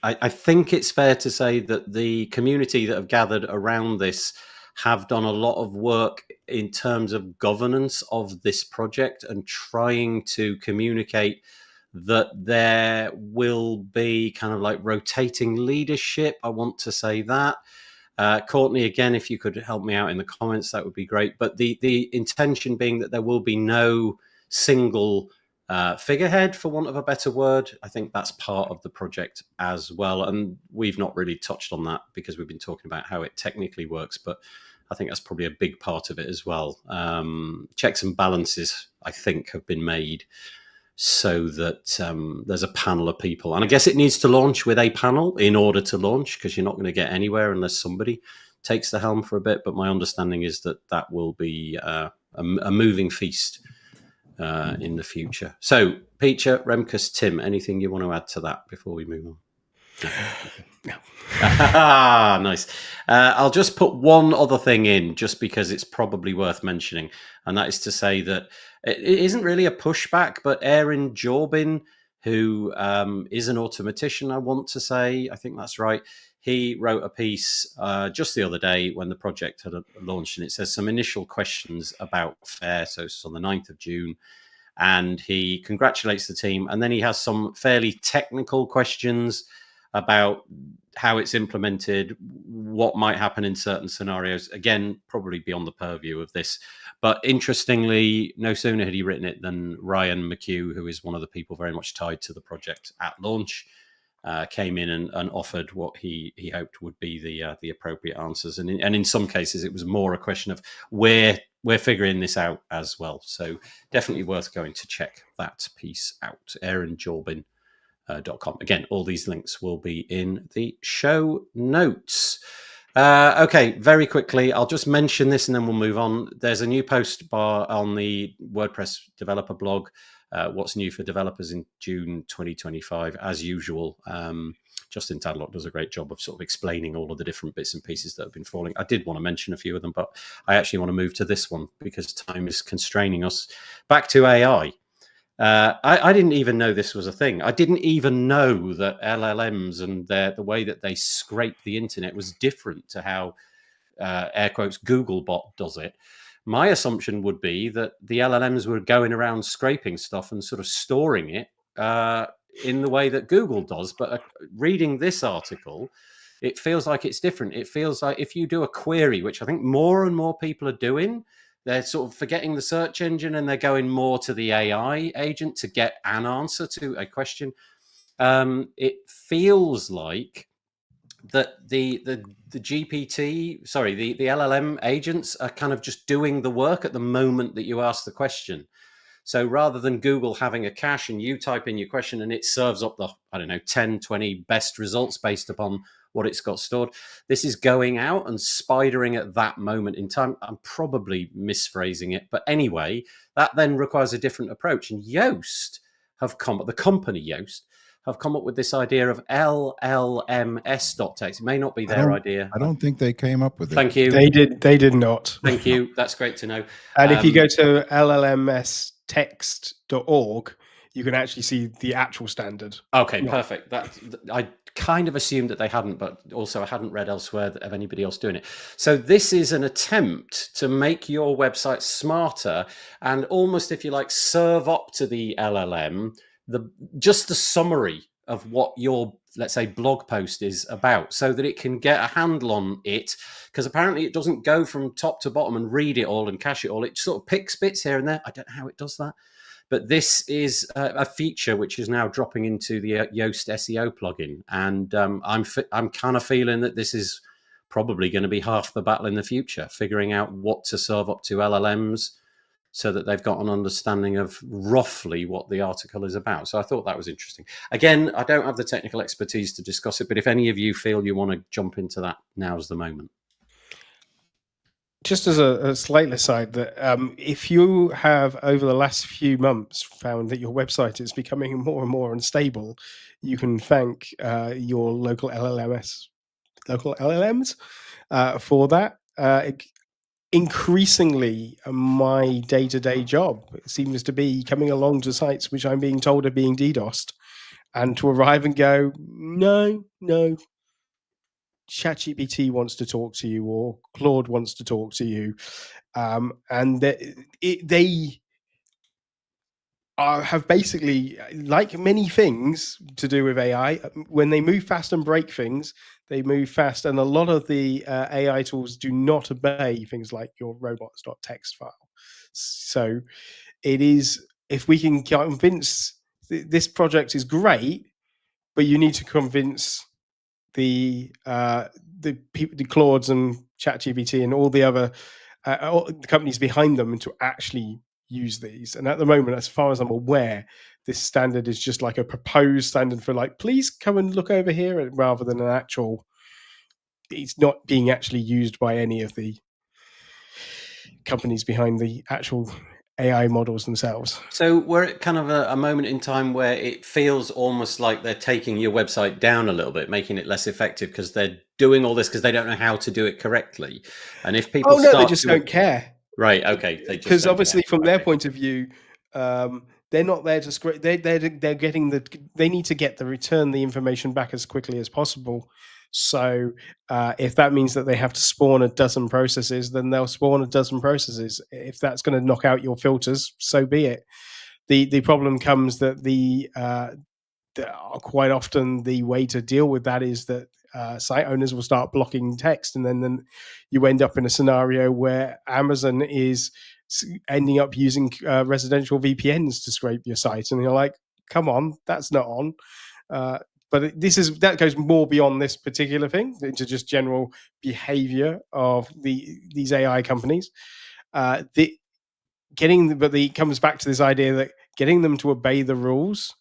I think it's fair to say that the community that have gathered around this have done a lot of work in terms of governance of this project and trying to communicate that there will be kind of like rotating leadership. I want to say that. Courtney, again, if you could help me out in the comments, that would be great. But the intention being that there will be no single figurehead, for want of a better word. I think that's part of the project as well. And we've not really touched on that because we've been talking about how it technically works, but I think that's probably a big part of it as well. Checks and balances, I think, have been made so that there's a panel of people. And I guess it needs to launch with a panel in order to launch, because you're not going to get anywhere unless somebody takes the helm for a bit. But my understanding is that that will be a moving feast in the future. So, Peter, Remkus, Tim, anything you want to add to that before we move on? No. Nice. I'll just put one other thing in, just because it's probably worth mentioning, and that is to say that it isn't really a pushback, but Aaron Jorbin, who is an automatician, I want to say, I think that's right. He wrote a piece just the other day when the project had launched, and it says some initial questions about FAIR. So it's on the 9th of June. And he congratulates the team. And then he has some fairly technical questions about how it's implemented, what might happen in certain scenarios. Again, probably beyond the purview of this. But interestingly, no sooner had he written it than Ryan McHugh, who is one of the people very much tied to the project at launch, came in and offered what he hoped would be the appropriate answers. And in some cases, it was more a question of where we're figuring this out as well. So definitely worth going to check that piece out. AaronJorbin.com. Again, all these links will be in the show notes. Okay, very quickly, I'll just mention this and then we'll move on. There's a new post bar on the WordPress developer blog. What's new for developers in June 2025, as usual. Justin Tadlock does a great job of sort of explaining all of the different bits and pieces that have been falling. I did want to mention a few of them, but I actually want to move to this one because time is constraining us. Back to AI. I didn't even know this was a thing. I didn't even know that LLMs and the way that they scrape the internet was different to how, air quotes, Googlebot does it. My assumption would be that the LLMs were going around scraping stuff and sort of storing it in the way that Google does. But reading this article, it feels like it's different. It feels like if you do a query, which I think more and more people are doing, they're sort of forgetting the search engine and they're going more to the AI agent to get an answer to a question. It feels like that the GPT, sorry, the LLM agents are kind of just doing the work at the moment that you ask the question. So rather than Google having a cache and you type in your question and it serves up the, 10, 20 best results based upon what it's got stored, this is going out and spidering at that moment in time. I'm probably misphrasing it, but anyway, that then requires a different approach. And Yoast the company Yoast, have come up with this idea of LLMS.text. It may not be their idea. I don't think they came up with it. Thank you. They did not. Thank you. That's great to know. And if you go to llmstext.org, you can actually see the actual standard. Okay, perfect. I kind of assumed that they hadn't, but also I hadn't read elsewhere of anybody else doing it. So this is an attempt to make your website smarter and almost, if you like, serve up to the LLM just the summary of what your, let's say, blog post is about, so that it can get a handle on it, because apparently it doesn't go from top to bottom and read it all and cache it all. It sort of picks bits here and there. I don't know how it does that, but this is a feature which is now dropping into the Yoast SEO plugin, and I'm kind of feeling that this is probably going to be half the battle in the future, figuring out what to serve up to LLMs so that they've got an understanding of roughly what the article is about. So I thought that was interesting. Again, I don't have the technical expertise to discuss it, but if any of you feel you want to jump into that, now's the moment. Just as a slight aside, that if you have over the last few months found that your website is becoming more and more unstable, you can thank your local LLMs for that. Increasingly, my day-to-day job seems to be coming along to sites which I'm being told are being DDoSed, and to arrive and go, no, ChatGPT wants to talk to you, or Claude wants to talk to you, and they have basically, like many things to do with AI, when they move fast and break things, They move fast, and a lot of the AI tools do not obey things like your robots.txt file. So it is, if we can convince this project is great, but you need to convince the people, the Claudes and ChatGPT and all the other all the companies behind them to actually use these. And at the moment, as far as I'm aware, this standard is just like a proposed standard for like, please come and look over here, rather than an actual. It's not being actually used by any of the companies behind the actual AI models themselves. So we're at kind of a moment in time where it feels almost like they're taking your website down a little bit, making it less effective because they're doing all this because they don't know how to do it correctly. And if people they just don't care. Right. Okay. Because obviously, from their point of view, they're not there to scrape. They're getting they need to get return the information back as quickly as possible. So if that means that they have to spawn a dozen processes, then they'll spawn a dozen processes. If that's going to knock out your filters, so be it. The problem comes that quite often the way to deal with that is that site owners will start blocking text, and then you end up in a scenario where Amazon is ending up using residential VPNs to scrape your site, and you're like, come on, that's not on. But that goes more beyond this particular thing into just general behavior of these AI companies. It comes back to this idea that getting them to obey the rules,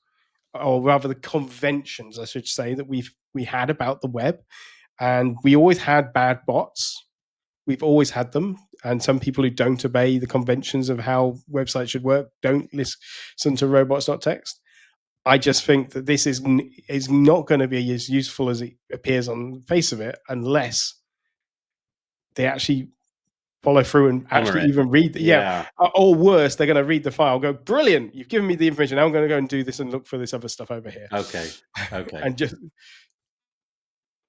or rather the conventions, I should say, that we had about the web. And we always had bad bots. We've always had them. And some people who don't obey the conventions of how websites should work don't listen to robots.txt. I just think that this is not going to be as useful as it appears on the face of it, unless they actually follow through and actually even read. Or worse, they're going to read the file, go, brilliant, you've given me the information. Now I'm going to go and do this and look for this other stuff over here. Okay. And just.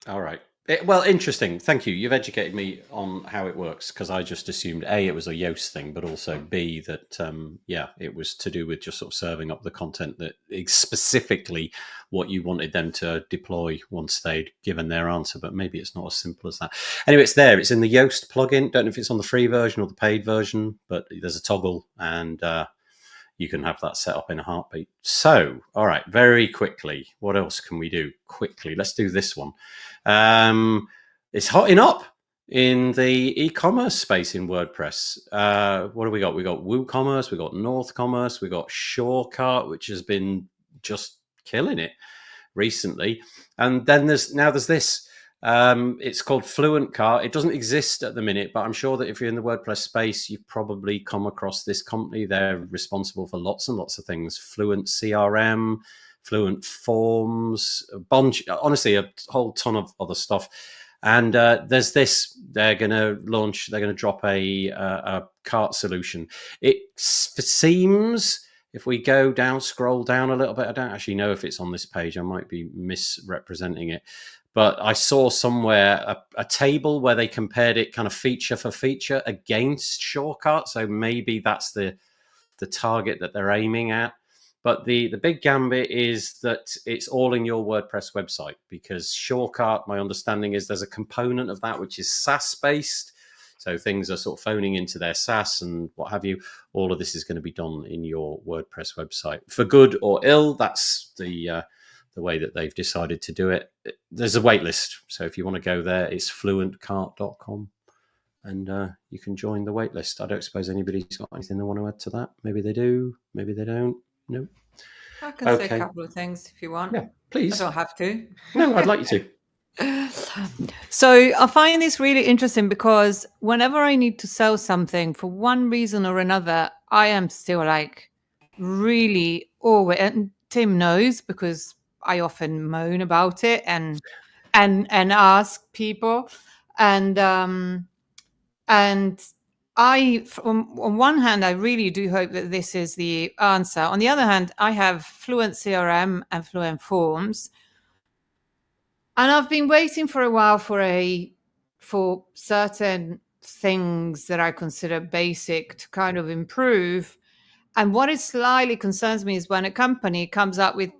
All right. Well, interesting. Thank you. You've educated me on how it works, because I just assumed A, it was a Yoast thing, but also B, that, it was to do with just sort of serving up the content that is specifically what you wanted them to deploy once they'd given their answer. But maybe it's not as simple as that. Anyway, it's there. It's in the Yoast plugin. Don't know if it's on the free version or the paid version, but there's a toggle, and you can have that set up in a heartbeat. So, all right, very quickly, what else can we do? Quickly, let's do this one. It's hotting up in the e-commerce space in WordPress. What do we got? We got WooCommerce, we got North Commerce, we got SureCart, which has been just killing it recently. And then there's this. It's called Fluent Cart. It doesn't exist at the minute, but I'm sure that if you're in the WordPress space, you've probably come across this company. They're responsible for lots and lots of things: Fluent CRM, Fluent Forms, a bunch, honestly, a whole ton of other stuff. And there's this. They're going to drop a cart solution. It seems, if we scroll down a little bit, I don't actually know if it's on this page. I might be misrepresenting it. But I saw somewhere a table where they compared it kind of feature for feature against SureCart. So maybe that's the target that they're aiming at. But the big gambit is that it's all in your WordPress website, because SureCart, my understanding is there's a component of that which is SaaS-based. So things are sort of phoning into their SaaS and what have you. All of this is going to be done in your WordPress website. For good or ill, that's the way that they've decided to do it. There's a wait list, so if you want to go there, it's fluentcart.com, and you can join the wait list. I don't suppose anybody's got anything they want to add to that. Maybe they do, maybe they don't. No, I can say a couple of things if you want. Yeah, please. I don't have to. No, I'd like you to. So I find this really interesting, because whenever I need to sell something for one reason or another, I am still like really always, and Tim knows, because I often moan about it and ask people, and I, on one hand, I really do hope that this is the answer. On the other hand, I have Fluent CRM and Fluent Forms, and I've been waiting for a while for certain things that I consider basic to kind of improve. And what it slightly concerns me is when a company comes up with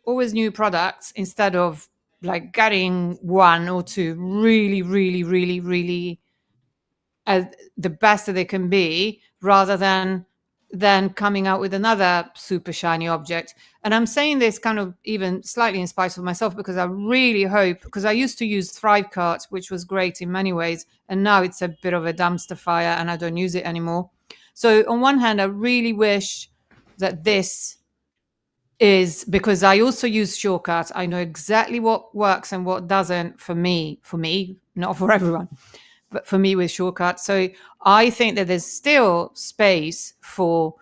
always new products instead of like getting one or two really, really, really, really the best that they can be, rather than coming out with another super shiny object. And I'm saying this kind of even slightly in spite of myself, because I really hope, because I used to use Thrivecart, which was great in many ways, and now it's a bit of a dumpster fire and I don't use it anymore. So on one hand, I really wish that this is, because I also use Shortcut. I know exactly what works and what doesn't for me, not for everyone, but for me with Shortcut. So I think that there's still space for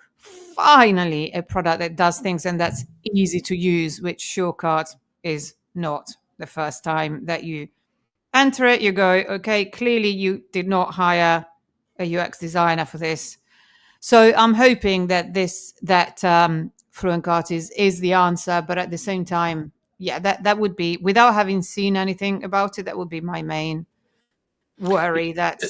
finally a product that does things and that's easy to use, which Shortcut is not. The first time that you enter it, you go, okay, clearly you did not hire a UX designer for this. So I'm hoping that Fluent Cart is the answer, but at the same time, yeah, that would be, without having seen anything about it, that would be my main worry. That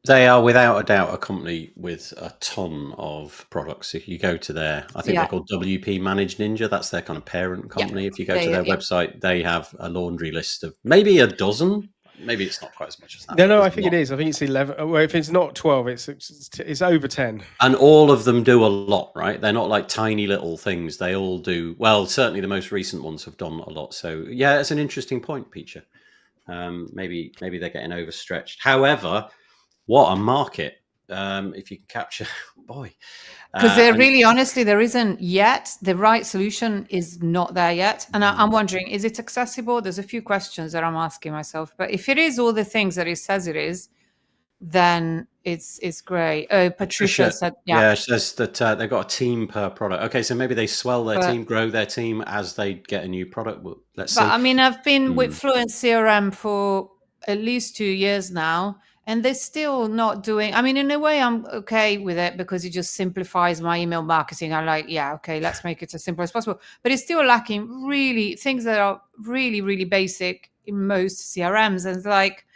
They are without a doubt a company with a ton of products. If you go to their, I think they're called WP Managed Ninja. That's their kind of parent company. If you go to their website, they have a laundry list of maybe a dozen. Maybe it's not quite as much as that. No, I think it is. I think it's 11. Well, if it's not 12, it's over 10. And all of them do a lot, right? They're not like tiny little things. They all do well. Certainly, the most recent ones have done a lot. So yeah, it's an interesting point, Peter. Maybe they're getting overstretched. However, what a market! If you can capture, boy, because they're really, honestly, there isn't yet. The right solution is not there yet, and I'm wondering, is it accessible? There's a few questions that I'm asking myself. But if it is all the things that it says it is, then it's great. Patricia said, she says that they've got a team per product. Okay, so maybe they swell their team, grow their team as they get a new product. Well, let's see. I mean, I've been with Fluent CRM for at least 2 years now, and they're still not doing. I mean, in a way, I'm okay with it because it just simplifies my email marketing. I'm like, yeah, okay, let's make it as simple as possible. But it's still lacking really things that are really, really basic in most CRMs. And it's like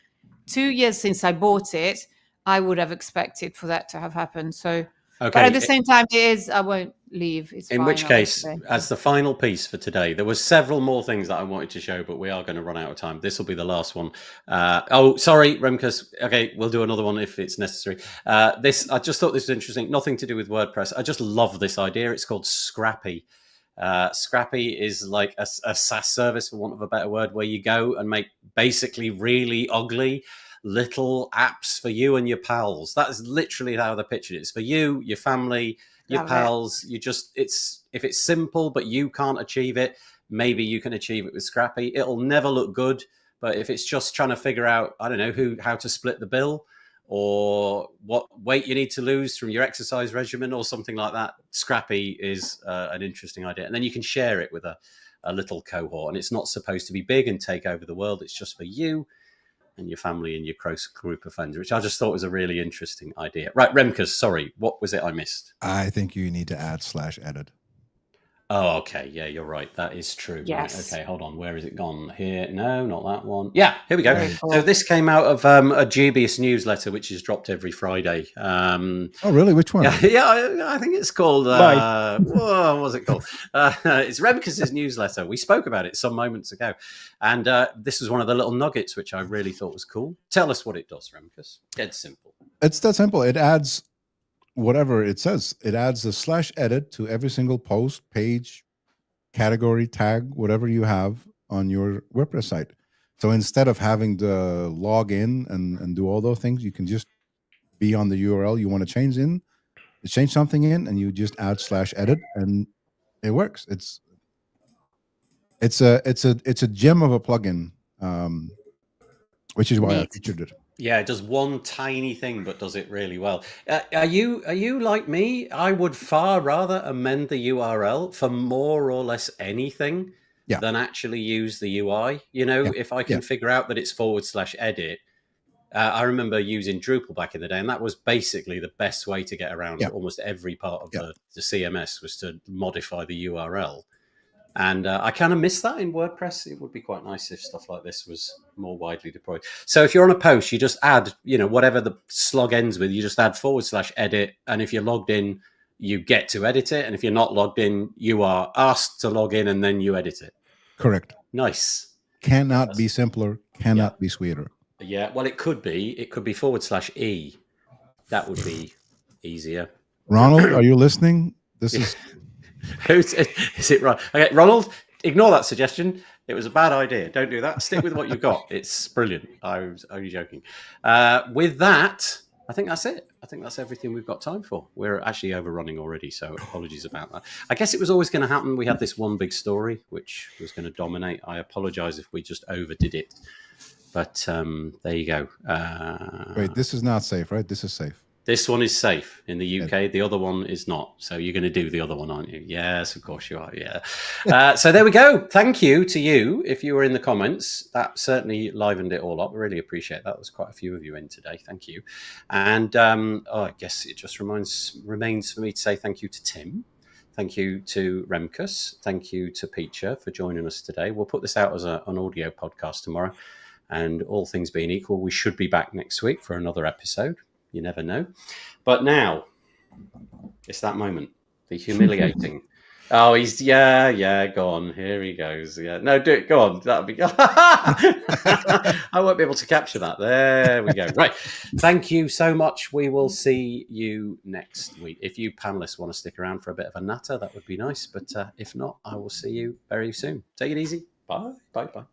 2 years since I bought it, I would have expected for that to have happened. So, but at the same time, I won't leave. It's in which case, as the final piece for today, there was several more things that I wanted to show, but we are going to run out of time. This will be the last one. Sorry, Remkus. Okay, we'll do another one if it's necessary. I just thought this was interesting. Nothing to do with WordPress. I just love this idea. It's called Scrappy. Scrappy is like a SaaS service, for want of a better word, where you go and make basically really ugly little apps for you and your pals. That is literally how they pictured it. It's for you, your family, your pals. If it's simple but you can't achieve it, maybe you can achieve it with Scrappy. It'll never look good, but if it's just trying to figure out, I don't know, how to split the bill, or what weight you need to lose from your exercise regimen or something like that, Scrappy is an interesting idea. And then you can share it with a little cohort, and it's not supposed to be big and take over the world. It's just for you and your family and your close group of friends, which I just thought was a really interesting idea. Right, Remkus, sorry, what was it I missed? I think you need to add /edit. Oh, okay. Yeah, you're right. That is true. Yes. Right. Okay, hold on. Where is it gone? Here? No, not that one. Yeah, here we go. Cool. So this came out of a dubious newsletter, which is dropped every Friday. Oh, really? Which one? Yeah, I think it's called... what was it called? It's Remkus's newsletter. We spoke about it some moments ago. And this was one of the little nuggets, which I really thought was cool. Tell us what it does, Remkus. Dead simple. It's that simple. It adds... whatever it says, it adds a /edit to every single post, page, category, tag, whatever you have on your WordPress site. So instead of having to log in and do all those things, you can just be on the URL you want to change something in, and you just add /edit, and it works. It's a gem of a plugin, which is why I featured it. Yeah, it does one tiny thing, but does it really well. Are you like me? I would far rather amend the URL for more or less anything than actually use the UI. You know, if I can figure out that it's /edit. I remember using Drupal back in the day, and that was basically the best way to get around almost every part of the CMS, was to modify the URL. And I kind of miss that in WordPress. It would be quite nice if stuff like this was more widely deployed. So if you're on a post, you just add, whatever the slug ends with, you just add /edit. And if you're logged in, you get to edit it. And if you're not logged in, you are asked to log in and then you edit it. Correct. Nice. Cannot be simpler. Cannot be sweeter. Yeah, well, it could be. It could be /E. That would be easier. Ronald, are you listening? This is Is it right? Okay, Ronald, ignore that suggestion. It was a bad idea. Don't do that. Stick with what you've got. It's brilliant. I was only joking. With that, I think that's it. I think that's everything we've got time for. We're actually overrunning already, so apologies about that. I guess it was always going to happen. We had this one big story which was going to dominate. I apologize if we just overdid it. But there you go. wait. This is not safe, right? This is safe. This one is safe in the UK. The other one is not. So you're going to do the other one, aren't you? Yes, of course you are. Yeah. So there we go. Thank you to you. If you were in the comments, that certainly livened it all up. I really appreciate that. There's quite a few of you in today. Thank you. And I guess it just remains for me to say thank you to Tim. Thank you to Remkus. Thank you to Peacher for joining us today. We'll put this out as an audio podcast tomorrow. And all things being equal, we should be back next week for another episode. You never know. But now, it's that moment. The humiliating. Oh, he's, yeah, go on. Here he goes. Yeah, no, do it. Go on. That'll be... I won't be able to capture that. There we go. Right. Thank you so much. We will see you next week. If you panelists want to stick around for a bit of a natter, that would be nice. But if not, I will see you very soon. Take it easy. Bye. Bye. Bye.